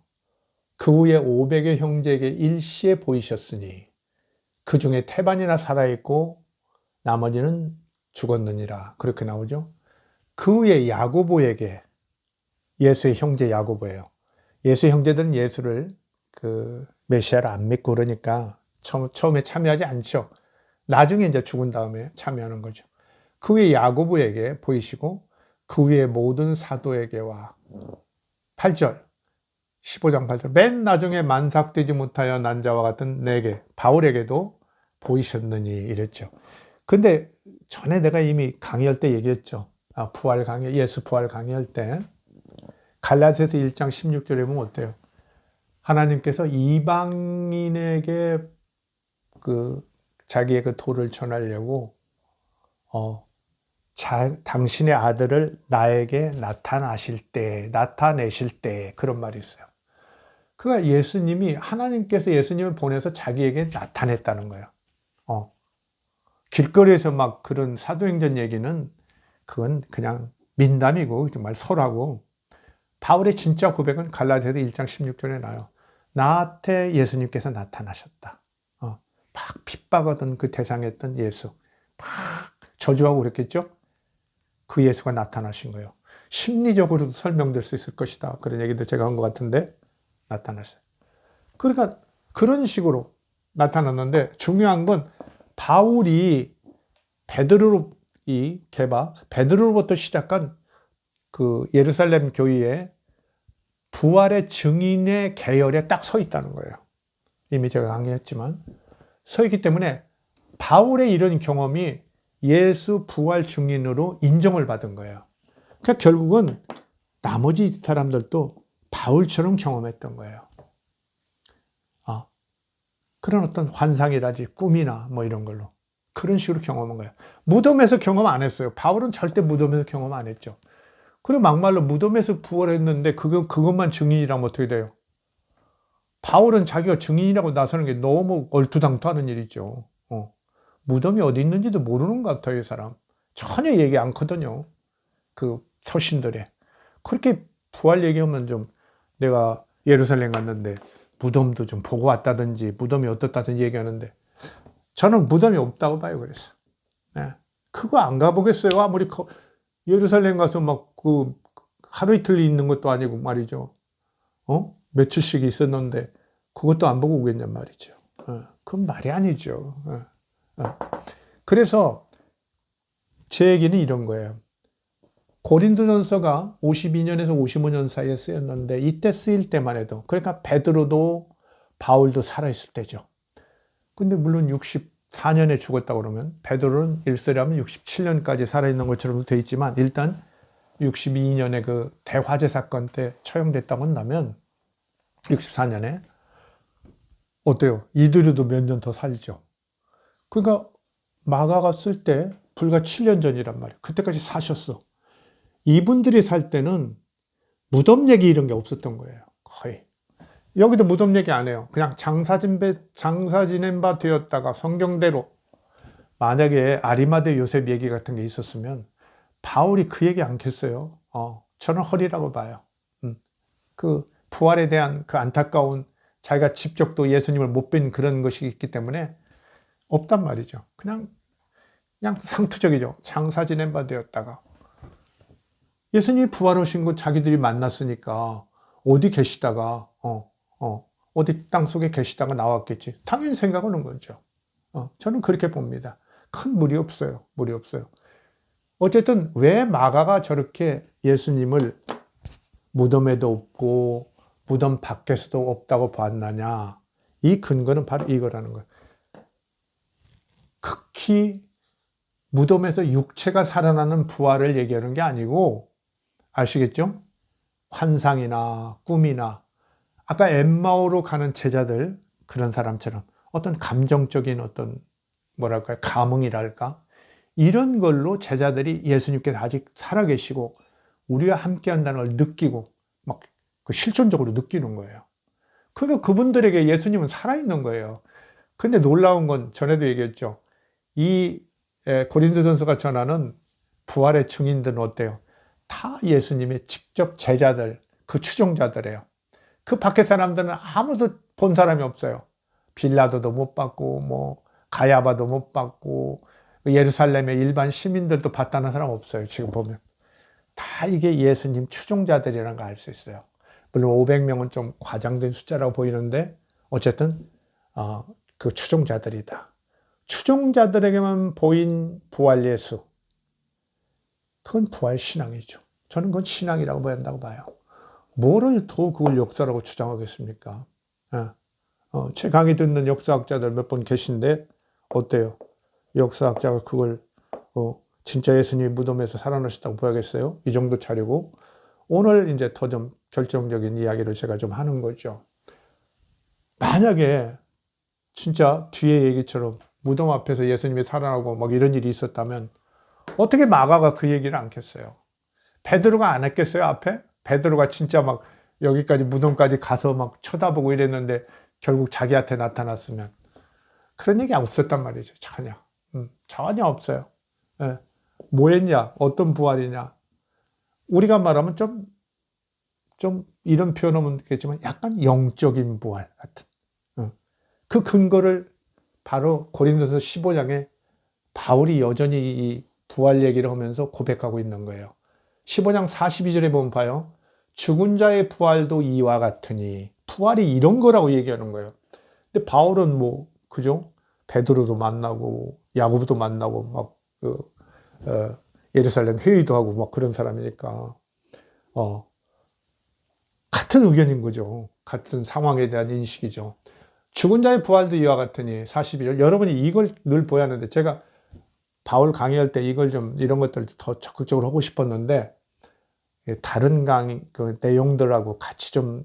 그 후에 500의 형제에게 일시에 보이셨으니 그 중에 태반이나 살아있고 나머지는 죽었느니라. 그렇게 나오죠. 그 후에 야고보에게, 예수의 형제 야고보예요. 예수의 형제들은 예수를 메시아를 안 믿고 그러니까 처음에 참여하지 않죠. 나중에 이제 죽은 다음에 참여하는 거죠. 그 후에 야고보에게 보이시고 그 위에 모든 사도에게와 8절 15장 8절 맨 나중에 만삭되지 못하여 난 자와 같은 내게 바울에게도 보이셨느니 이랬죠. 근데 전에 내가 이미 강의할 때 얘기했죠. 부활 강의, 예수 부활 강의할 때 갈라디아서 1장 16절에 보면 어때요? 하나님께서 이방인에게 자기의 그 도를 전하려고 당신의 아들을 나에게 나타내실 때 그런 말이 있어요. 그러니까 하나님께서 예수님을 보내서 자기에게 나타냈다는 거예요. 길거리에서 막 그런 사도행전 얘기는 그건 그냥 민담이고 정말 설하고, 바울의 진짜 고백은 갈라디아서 1장 16절에 나와요. 나한테 예수님께서 나타나셨다. 막 핍박하던 그 대상했던 예수, 막 저주하고 그랬겠죠? 그 예수가 나타나신 거예요. 심리적으로도 설명될 수 있을 것이다. 그런 얘기도 제가 한 것 같은데 나타났어요. 그러니까 그런 식으로 나타났는데, 중요한 건 바울이 베드로로부터 시작한 그 예루살렘 교회의 부활의 증인의 계열에 딱 서 있다는 거예요. 이미 제가 강의했지만 서 있기 때문에 바울의 이런 경험이 예수 부활 증인으로 인정을 받은 거예요. 그러니까 결국은 나머지 사람들도 바울처럼 경험했던 거예요. 그런 어떤 환상이라든지 꿈이나 뭐 이런 걸로 그런 식으로 경험한 거예요. 무덤에서 경험 안 했어요. 바울은 절대 무덤에서 경험 안 했죠. 그리고 막말로 무덤에서 부활했는데 그것만 증인이라면 어떻게 돼요? 바울은 자기가 증인이라고 나서는 게 너무 얼토당토하는 일이죠. 무덤이 어디 있는지도 모르는 것 같아요, 이 사람. 전혀 얘기 않거든요. 그 서신들에. 그렇게 부활 얘기하면 좀 내가 예루살렘 갔는데 무덤도 좀 보고 왔다든지 무덤이 어떻다든지 얘기하는데 저는 무덤이 없다고 봐요. 그래서 그거 안 가보겠어요. 아무리 예루살렘 가서 막 하루 이틀 있는 것도 아니고 말이죠. 며칠씩 있었는데 그것도 안 보고 오겠냔 말이죠. 그건 말이 아니죠. 그래서 제 얘기는 이런 거예요. 고린도전서가 52년에서 55년 사이에 쓰였는데 이때 쓰일 때만 해도, 그러니까 베드로도 바울도 살아있을 때죠. 근데 물론 64년에 죽었다고 그러면 베드로는 일세라면 67년까지 살아있는 것처럼 돼 있지만 일단 62년에 그 대화재 사건 때 처형됐다고 한다면 64년에 어때요? 이들도 몇 년 더 살죠. 그러니까 마가가 쓸 때 불과 7년 전이란 말이에요. 그때까지 사셨어. 이분들이 살 때는 무덤 얘기 이런 게 없었던 거예요. 거의. 여기도 무덤 얘기 안 해요. 그냥 장사 지낸 바 되었다가 성경대로 만약에 아리마대 요셉 얘기 같은 게 있었으면 바울이 그 얘기 않겠어요. 저는 허리라고 봐요. 그 부활에 대한 그 안타까운, 자기가 직접 또 예수님을 못 뵌 그런 것이 있기 때문에 없단 말이죠. 그냥 상투적이죠. 장사 지낸 바 되었다가 예수님이 부활하신 거 자기들이 만났으니까 어디 계시다가 어디 땅속에 계시다가 나왔겠지. 당연히 생각하는 거죠. 저는 그렇게 봅니다. 큰 무리 없어요. 무리 없어요. 어쨌든 왜 마가가 저렇게 예수님을 무덤에도 없고 무덤 밖에서도 없다고 봤느냐. 이 근거는 바로 이거라는 거예요. 극히 무덤에서 육체가 살아나는 부활을 얘기하는 게 아니고, 아시겠죠? 환상이나 꿈이나 아까 엠마오로 가는 제자들, 그런 사람처럼 어떤 감정적인 어떤 뭐랄까요, 감흥이랄까, 이런 걸로 제자들이 예수님께서 아직 살아계시고 우리와 함께 한다는 걸 느끼고 막 실존적으로 느끼는 거예요. 그러니까 그분들에게 예수님은 살아있는 거예요. 근데 놀라운 건 전에도 얘기했죠. 이 고린도전서가 전하는 부활의 증인들은 어때요? 다 예수님의 직접 제자들, 그 추종자들이에요. 그 밖에 사람들은 아무도 본 사람이 없어요. 빌라도도 못 봤고, 뭐 가야바도 못 봤고, 예루살렘의 일반 시민들도 봤다는 사람 없어요. 지금 보면 다 이게 예수님 추종자들이라는 걸 알 수 있어요. 물론 500명은 좀 과장된 숫자라고 보이는데 어쨌든 그 추종자들이다. 추종자들에게만 보인 부활 예수, 그건 부활 신앙이죠. 저는 그건 신앙이라고 봐야 한다고 봐요. 뭐를 더 그걸 역사라고 주장하겠습니까? 제 강의 듣는 역사학자들 몇 분 계신데 어때요? 역사학자가 그걸 진짜 예수님이 무덤에서 살아나셨다고 보야겠어요? 이 정도 차리고 오늘 이제 더 좀 결정적인 이야기를 제가 좀 하는 거죠. 만약에 진짜 뒤에 얘기처럼 무덤 앞에서 예수님이 살아나고 막 이런 일이 있었다면 어떻게 마가가 그 얘기를 안 했겠어요? 베드로가 안 했겠어요, 앞에? 베드로가 진짜 막 여기까지 무덤까지 가서 막 쳐다보고 이랬는데 결국 자기한테 나타났으면 그런 얘기 없었단 말이죠. 전혀 없어요. 예. 뭐 했냐? 어떤 부활이냐? 우리가 말하면 좀 이런 표현하면 되겠지만 약간 영적인 부활 같은. 그 근거를 바로 고린도서 15장에 바울이 여전히 이 부활 얘기를 하면서 고백하고 있는 거예요. 15장 42절에 보면 봐요. 죽은 자의 부활도 이와 같으니 부활이 이런 거라고 얘기하는 거예요. 근데 바울은 뭐 그죠? 베드로도 만나고 야고보도 만나고 막 예루살렘 회의도 하고 막 그런 사람이니까 같은 의견인 거죠. 같은 상황에 대한 인식이죠. 죽은 자의 부활도 이와 같으니 42절 여러분이 이걸 늘 보야 하는데 제가 바울 강의할 때 이걸 좀 이런 것들 더 적극적으로 하고 싶었는데 다른 강의 그 내용들하고 같이 좀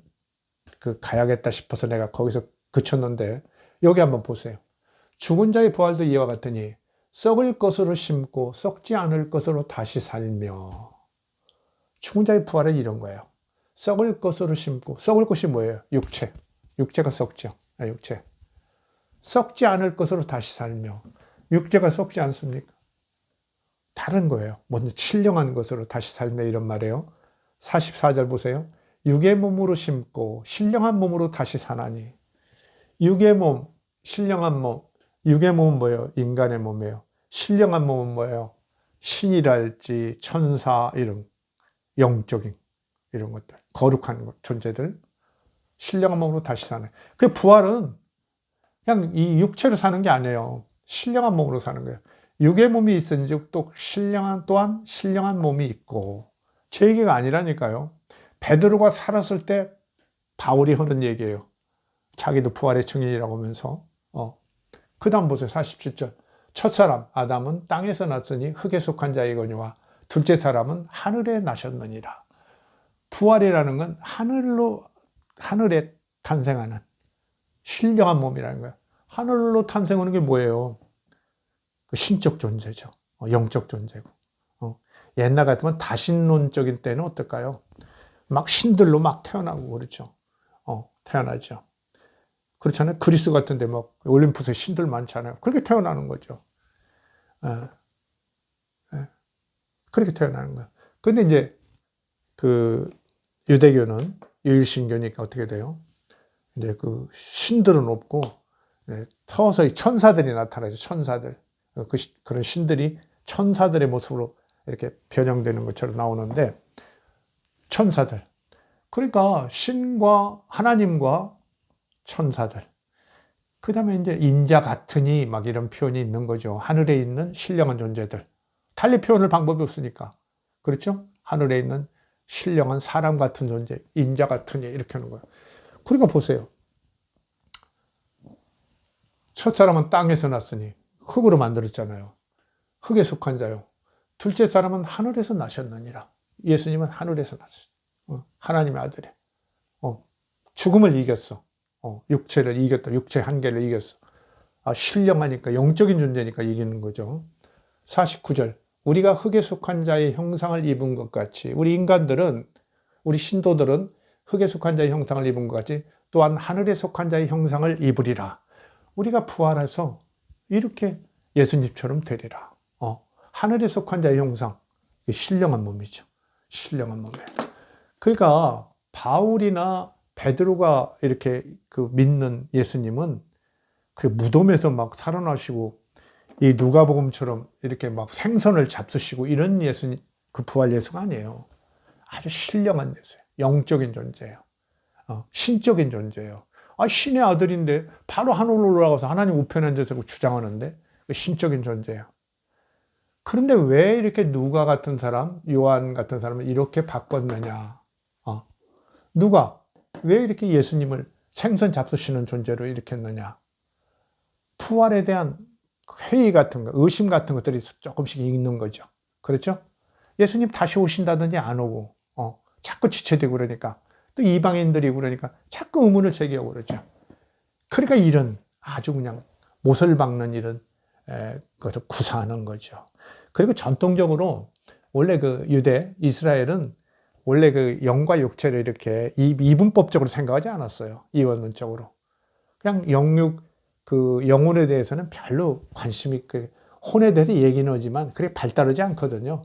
가야겠다 싶어서 내가 거기서 그쳤는데 여기 한번 보세요. 죽은 자의 부활도 이와 같으니 썩을 것으로 심고 썩지 않을 것으로 다시 살며. 죽은 자의 부활은 이런 거예요. 썩을 것으로 심고, 썩을 것이 뭐예요? 육체. 육체가 썩죠. 육체. 썩지 않을 것으로 다시 살며. 육체가 썩지 않습니까? 다른 거예요. 먼저 신령한 것으로 다시 살며 이런 말이에요. 44절 보세요. 육의 몸으로 심고 신령한 몸으로 다시 사나니. 육의 몸, 신령한 몸. 육의 몸은 뭐예요? 인간의 몸이에요. 신령한 몸은 뭐예요? 신이랄지 천사 이런 영적인 이런 것들, 거룩한 존재들. 신령한 몸으로 다시 사는. 그 부활은 그냥 이 육체로 사는 게 아니에요. 신령한 몸으로 사는 거예요. 육의 몸이 있은즉 또 또한 신령한 몸이 있고. 제 얘기가 아니라니까요. 베드로가 살았을 때 바울이 하는 얘기예요. 자기도 부활의 증인이라고 하면서. 그 다음 보세요. 47절. 첫사람 아담은 땅에서 났으니 흙에 속한 자이거니와 둘째 사람은 하늘에 나셨느니라. 부활이라는 건 하늘에 탄생하는 신령한 몸이라는 거예요. 하늘로 탄생하는 게 뭐예요? 그 신적 존재죠. 영적 존재고. 옛날 같으면 다신론적인 때는 어떨까요? 막 신들로 막 태어나고 그렇죠. 태어나죠. 그렇잖아요. 그리스 같은데 막 올림푸스에 신들 많잖아요. 그렇게 태어나는 거죠. 그렇게 태어나는 거예요. 근데 이제 그 유대교는 유일신교니까 어떻게 돼요? 이제 그 신들은 없고 서서히 천사들이 나타나죠. 천사들. 그런 신들이 천사들의 모습으로 이렇게 변형되는 것처럼 나오는데 천사들. 그러니까 신과 하나님과 천사들. 그 다음에 이제 인자 같으니 막 이런 표현이 있는 거죠. 하늘에 있는 신령한 존재들. 달리 표현할 방법이 없으니까. 그렇죠? 하늘에 있는 신령한 사람 같은 존재, 인자 같으니 이렇게 하는 거예요. 그러니까 보세요. 첫 사람은 땅에서 났으니 흙으로 만들었잖아요. 흙에 속한 자요. 둘째 사람은 하늘에서 나셨느니라. 예수님은 하늘에서 났어요. 하나님의 아들이. 죽음을 이겼어. 육체를 이겼다. 육체 한계를 이겼어. 신령하니까 영적인 존재니까 이기는 거죠. 49절. 우리가 흙에 속한 자의 형상을 입은 것 같이 우리 인간들은 우리 신도들은 흙에 속한 자의 형상을 입은 것 같이 또한 하늘에 속한 자의 형상을 입으리라. 우리가 부활해서 이렇게 예수님처럼 되리라. 하늘에 속한 자의 형상. 신령한 몸이죠. 신령한 몸이에요. 그러니까 바울이나 베드로가 이렇게 그 믿는 예수님은 그 무덤에서 막 살아나시고 이 누가복음처럼 이렇게 막 생선을 잡수시고 이런 예수님, 그 부활 예수가 아니에요. 아주 신령한 예수예요. 영적인 존재예요. 신적인 존재예요. 신의 아들인데 바로 하늘로 올라가서 하나님 우편에 앉아서 주장하는데 신적인 존재예요. 그런데 왜 이렇게 누가 같은 사람, 요한 같은 사람을 이렇게 바꿨느냐? 누가 왜 이렇게 예수님을 생선 잡수시는 존재로 일으켰느냐? 부활에 대한 회의 같은 거, 의심 같은 것들이 조금씩 있는 거죠. 그렇죠? 예수님 다시 오신다든지 안 오고, 자꾸 지체되고 그러니까, 또 이방인들이고 그러니까 자꾸 의문을 제기하고 그러죠. 그러니까 이런 아주 그냥 못을 박는 이런 것을 구사하는 거죠. 그리고 전통적으로 원래 그 유대, 이스라엘은 원래 그 영과 육체를 이렇게 이분법적으로 생각하지 않았어요. 이원론적으로. 그냥 영육, 그 영혼에 대해서는 별로 관심이, 혼에 대해서 얘기는 하지만 그게 발달하지 않거든요.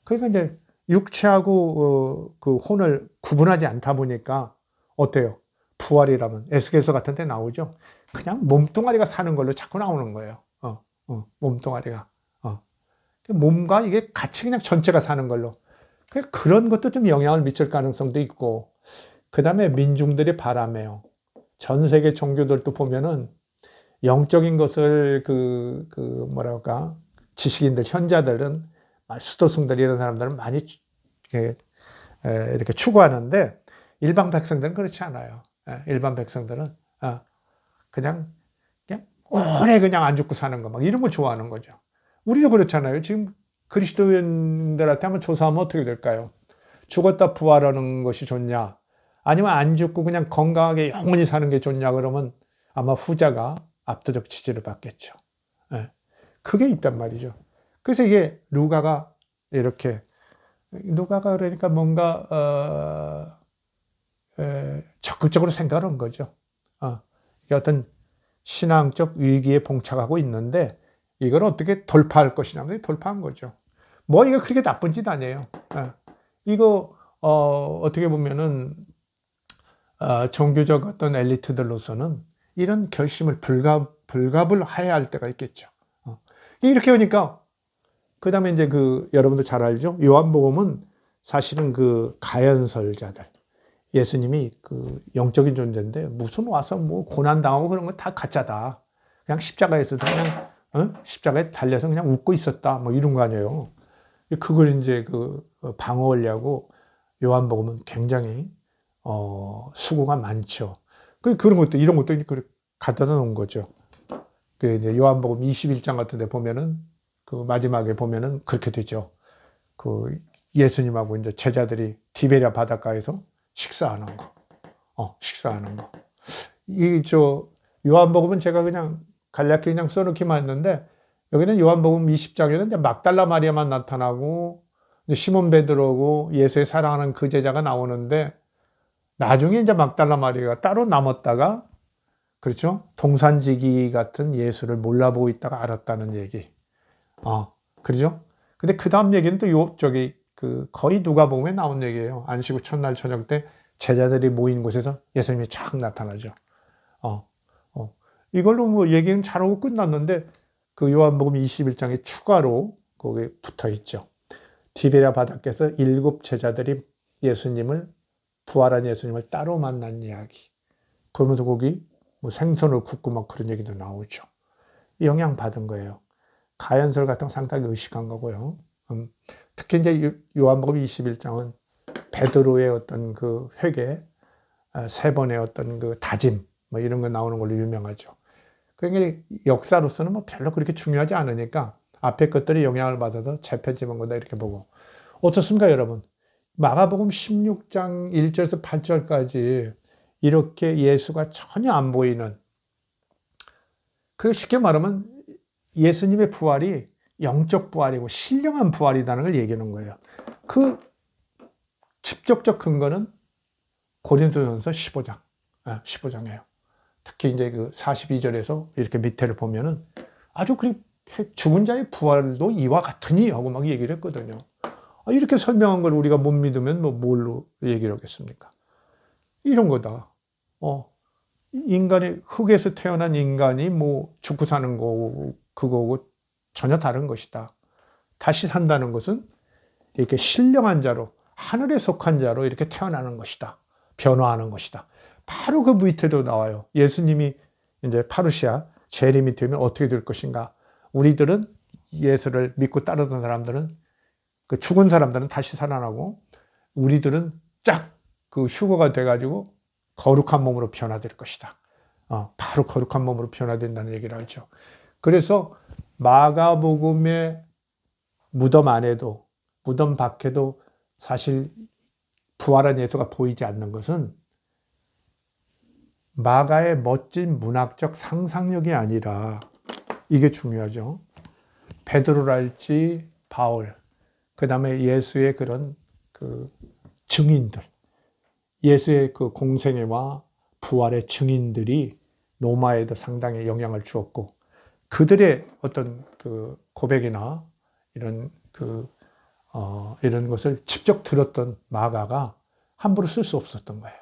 그러니까 이제 육체하고 그 혼을 구분하지 않다 보니까 어때요? 부활이라면 에스겔서 같은 데 나오죠. 그냥 몸뚱아리가 사는 걸로 자꾸 나오는 거예요. 몸뚱아리가. 몸과 이게 같이 그냥 전체가 사는 걸로. 그런 것도 좀 영향을 미칠 가능성도 있고, 그 다음에 민중들이 바라매요. 전 세계 종교들도 보면은 영적인 것을 뭐랄까, 지식인들, 현자들은, 수도승들 이런 사람들은 많이 이렇게 추구하는데, 일반 백성들은 그렇지 않아요. 일반 백성들은 그냥 오래 그냥 안 죽고 사는 거, 막 이런 걸 좋아하는 거죠. 우리도 그렇잖아요. 지금 그리스도인들한테 한번 조사하면 어떻게 될까요? 죽었다 부활하는 것이 좋냐? 아니면 안 죽고 그냥 건강하게 영원히 사는 게 좋냐? 그러면 아마 후자가 압도적 지지를 받겠죠. 그게 있단 말이죠. 그래서 이게 루가가 그러니까 뭔가 적극적으로 생각한 거죠. 이게 어떤 신앙적 위기에 봉착하고 있는데 이걸 어떻게 돌파할 것이냐, 돌파한 거죠. 뭐 이거 그렇게 나쁜 짓 아니에요. 이거 어떻게 보면은 종교적 어떤 엘리트들로서는 이런 결심을 불갑을 해야 할 때가 있겠죠. 이렇게 하니까 그 다음에 이제 여러분들 잘 알죠? 요한복음은 사실은 가연설자들, 예수님이 영적인 존재인데 무슨 와서 뭐 고난당하고 그런 건 다 가짜다. 그냥 십자가에서도 그냥 십자가에 달려서 그냥 웃고 있었다. 뭐 이런 거 아니에요. 그걸 이제 방어하려고 요한복음은 굉장히 수고가 많죠. 그런 것도 이런 것도 갖다 놓은 거죠. 이제 요한복음 21장 같은 데 보면은 마지막에 보면은 그렇게 되죠. 예수님하고 이제 제자들이 디베랴 바닷가에서 식사하는 거. 식사하는 거. 요한복음은 제가 그냥 간략히 그냥 써놓기만 했는데, 여기는 요한복음 20장에는 이제 막달라 마리아만 나타나고, 시몬 베드로고 예수의 사랑하는 그 제자가 나오는데, 나중에 이제 막달라 마리아가 따로 남았다가, 그렇죠? 동산지기 같은 예수를 몰라보고 있다가 알았다는 얘기. 그렇죠? 근데 그 다음 얘기는 또 거의 누가복음에 나온 얘기예요. 안식 후 첫날 저녁 때 제자들이 모인 곳에서 예수님이 쫙 나타나죠. 이걸로 뭐 얘기는 잘하고 끝났는데 요한복음 21장에 추가로 거기에 붙어 있죠. 디베랴 바닷가에서 7 제자들이 부활한 예수님을 따로 만난 이야기. 그러면서 거기 뭐 생선을 굽고 막 그런 얘기도 나오죠. 영향 받은 거예요. 가연설 같은 거 상당히 의식한 거고요. 특히 이제 요한복음 21장은 베드로의 어떤 회개, 3번의 어떤 다짐, 뭐 이런 거 나오는 걸로 유명하죠. 그러니까 역사로서는 뭐 별로 그렇게 중요하지 않으니까 앞에 것들이 영향을 받아서 재편집한 거다 이렇게 보고. 어떻습니까, 여러분? 마가복음 16장 1절에서 8절까지 이렇게 예수가 전혀 안 보이는, 쉽게 말하면 예수님의 부활이 영적 부활이고 신령한 부활이라는 걸 얘기하는 거예요. 직접적 근거는 고린도전서 15장이에요. 특히 이제 42절에서 이렇게 밑에를 보면은 아주 죽은 자의 부활도 이와 같으니 하고 막 얘기를 했거든요. 이렇게 설명한 걸 우리가 못 믿으면 뭐 뭘로 얘기를 하겠습니까? 이런 거다. 인간이 흙에서 태어난 인간이 뭐 죽고 사는 거고 그거고 전혀 다른 것이다. 다시 산다는 것은 이렇게 신령한 자로, 하늘에 속한 자로 이렇게 태어나는 것이다. 변화하는 것이다. 바로 그 밑에도 나와요. 예수님이 이제 파루시아 재림이 되면 어떻게 될 것인가? 우리들은 예수를 믿고 따르던 사람들은, 그 죽은 사람들은 다시 살아나고, 우리들은 쫙 그 휴거가 돼가지고 거룩한 몸으로 변화될 것이다. 바로 거룩한 몸으로 변화된다는 얘기를 하죠. 그래서 마가복음의 무덤 안에도, 무덤 밖에도 사실 부활한 예수가 보이지 않는 것은 마가의 멋진 문학적 상상력이 아니라, 이게 중요하죠. 베드로랄지 바울, 그 다음에 예수의 그런 그 증인들, 예수의 그 공생애와 부활의 증인들이 로마에도 상당히 영향을 주었고, 그들의 어떤 그 고백이나 이런 이런 것을 직접 들었던 마가가 함부로 쓸 수 없었던 거예요.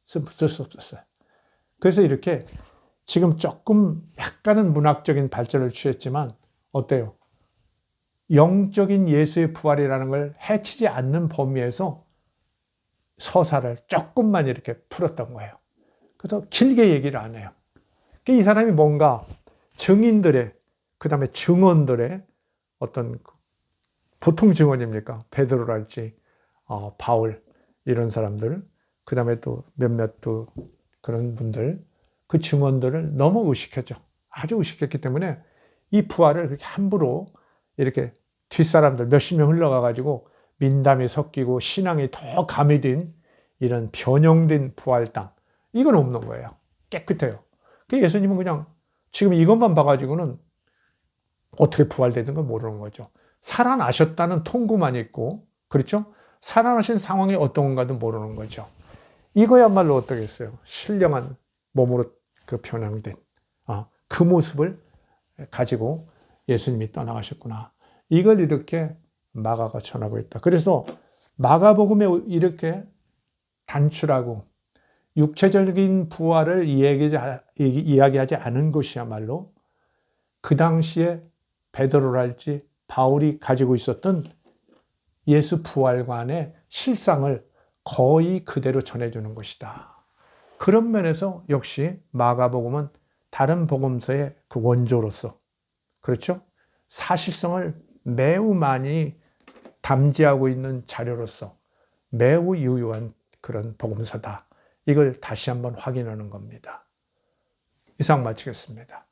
쓸 수 없었어요. 그래서 이렇게 지금 조금 약간은 문학적인 발전을 취했지만 어때요? 영적인 예수의 부활이라는 걸 해치지 않는 범위에서 서사를 조금만 이렇게 풀었던 거예요. 그래서 길게 얘기를 안 해요. 이 사람이 뭔가 증인들의, 그 다음에 증언들의 어떤, 보통 증언입니까? 베드로랄지 바울, 이런 사람들, 그 다음에 또 몇몇 또 그런 분들, 그 증언들을 너무 의식했죠. 아주 의식했기 때문에 이 부활을 그렇게 함부로 이렇게 뒷사람들 몇십 명 흘러가가지고 민담이 섞이고 신앙이 더 가미된 이런 변형된 부활당, 이건 없는 거예요. 깨끗해요. 그 예수님은 그냥 지금 이것만 봐가지고는 어떻게 부활되는 걸 모르는 거죠. 살아나셨다는 통구만 있고, 그렇죠? 살아나신 상황이 어떤 건가도 모르는 거죠. 이거야말로 어떠겠어요? 신령한 몸으로 그 변형된 그 모습을 가지고 예수님이 떠나가셨구나. 이걸 이렇게 마가가 전하고 있다. 그래서 마가복음에 이렇게 단출하고 육체적인 부활을 이야기하지 않은 것이야말로 그 당시에 베드로랄지 바울이 가지고 있었던 예수 부활관의 실상을 거의 그대로 전해주는 것이다. 그런 면에서 역시 마가복음은 다른 복음서의 그 원조로서, 그렇죠? 사실성을 매우 많이 담지하고 있는 자료로서 매우 유효한 그런 복음서다. 이걸 다시 한번 확인하는 겁니다. 이상 마치겠습니다.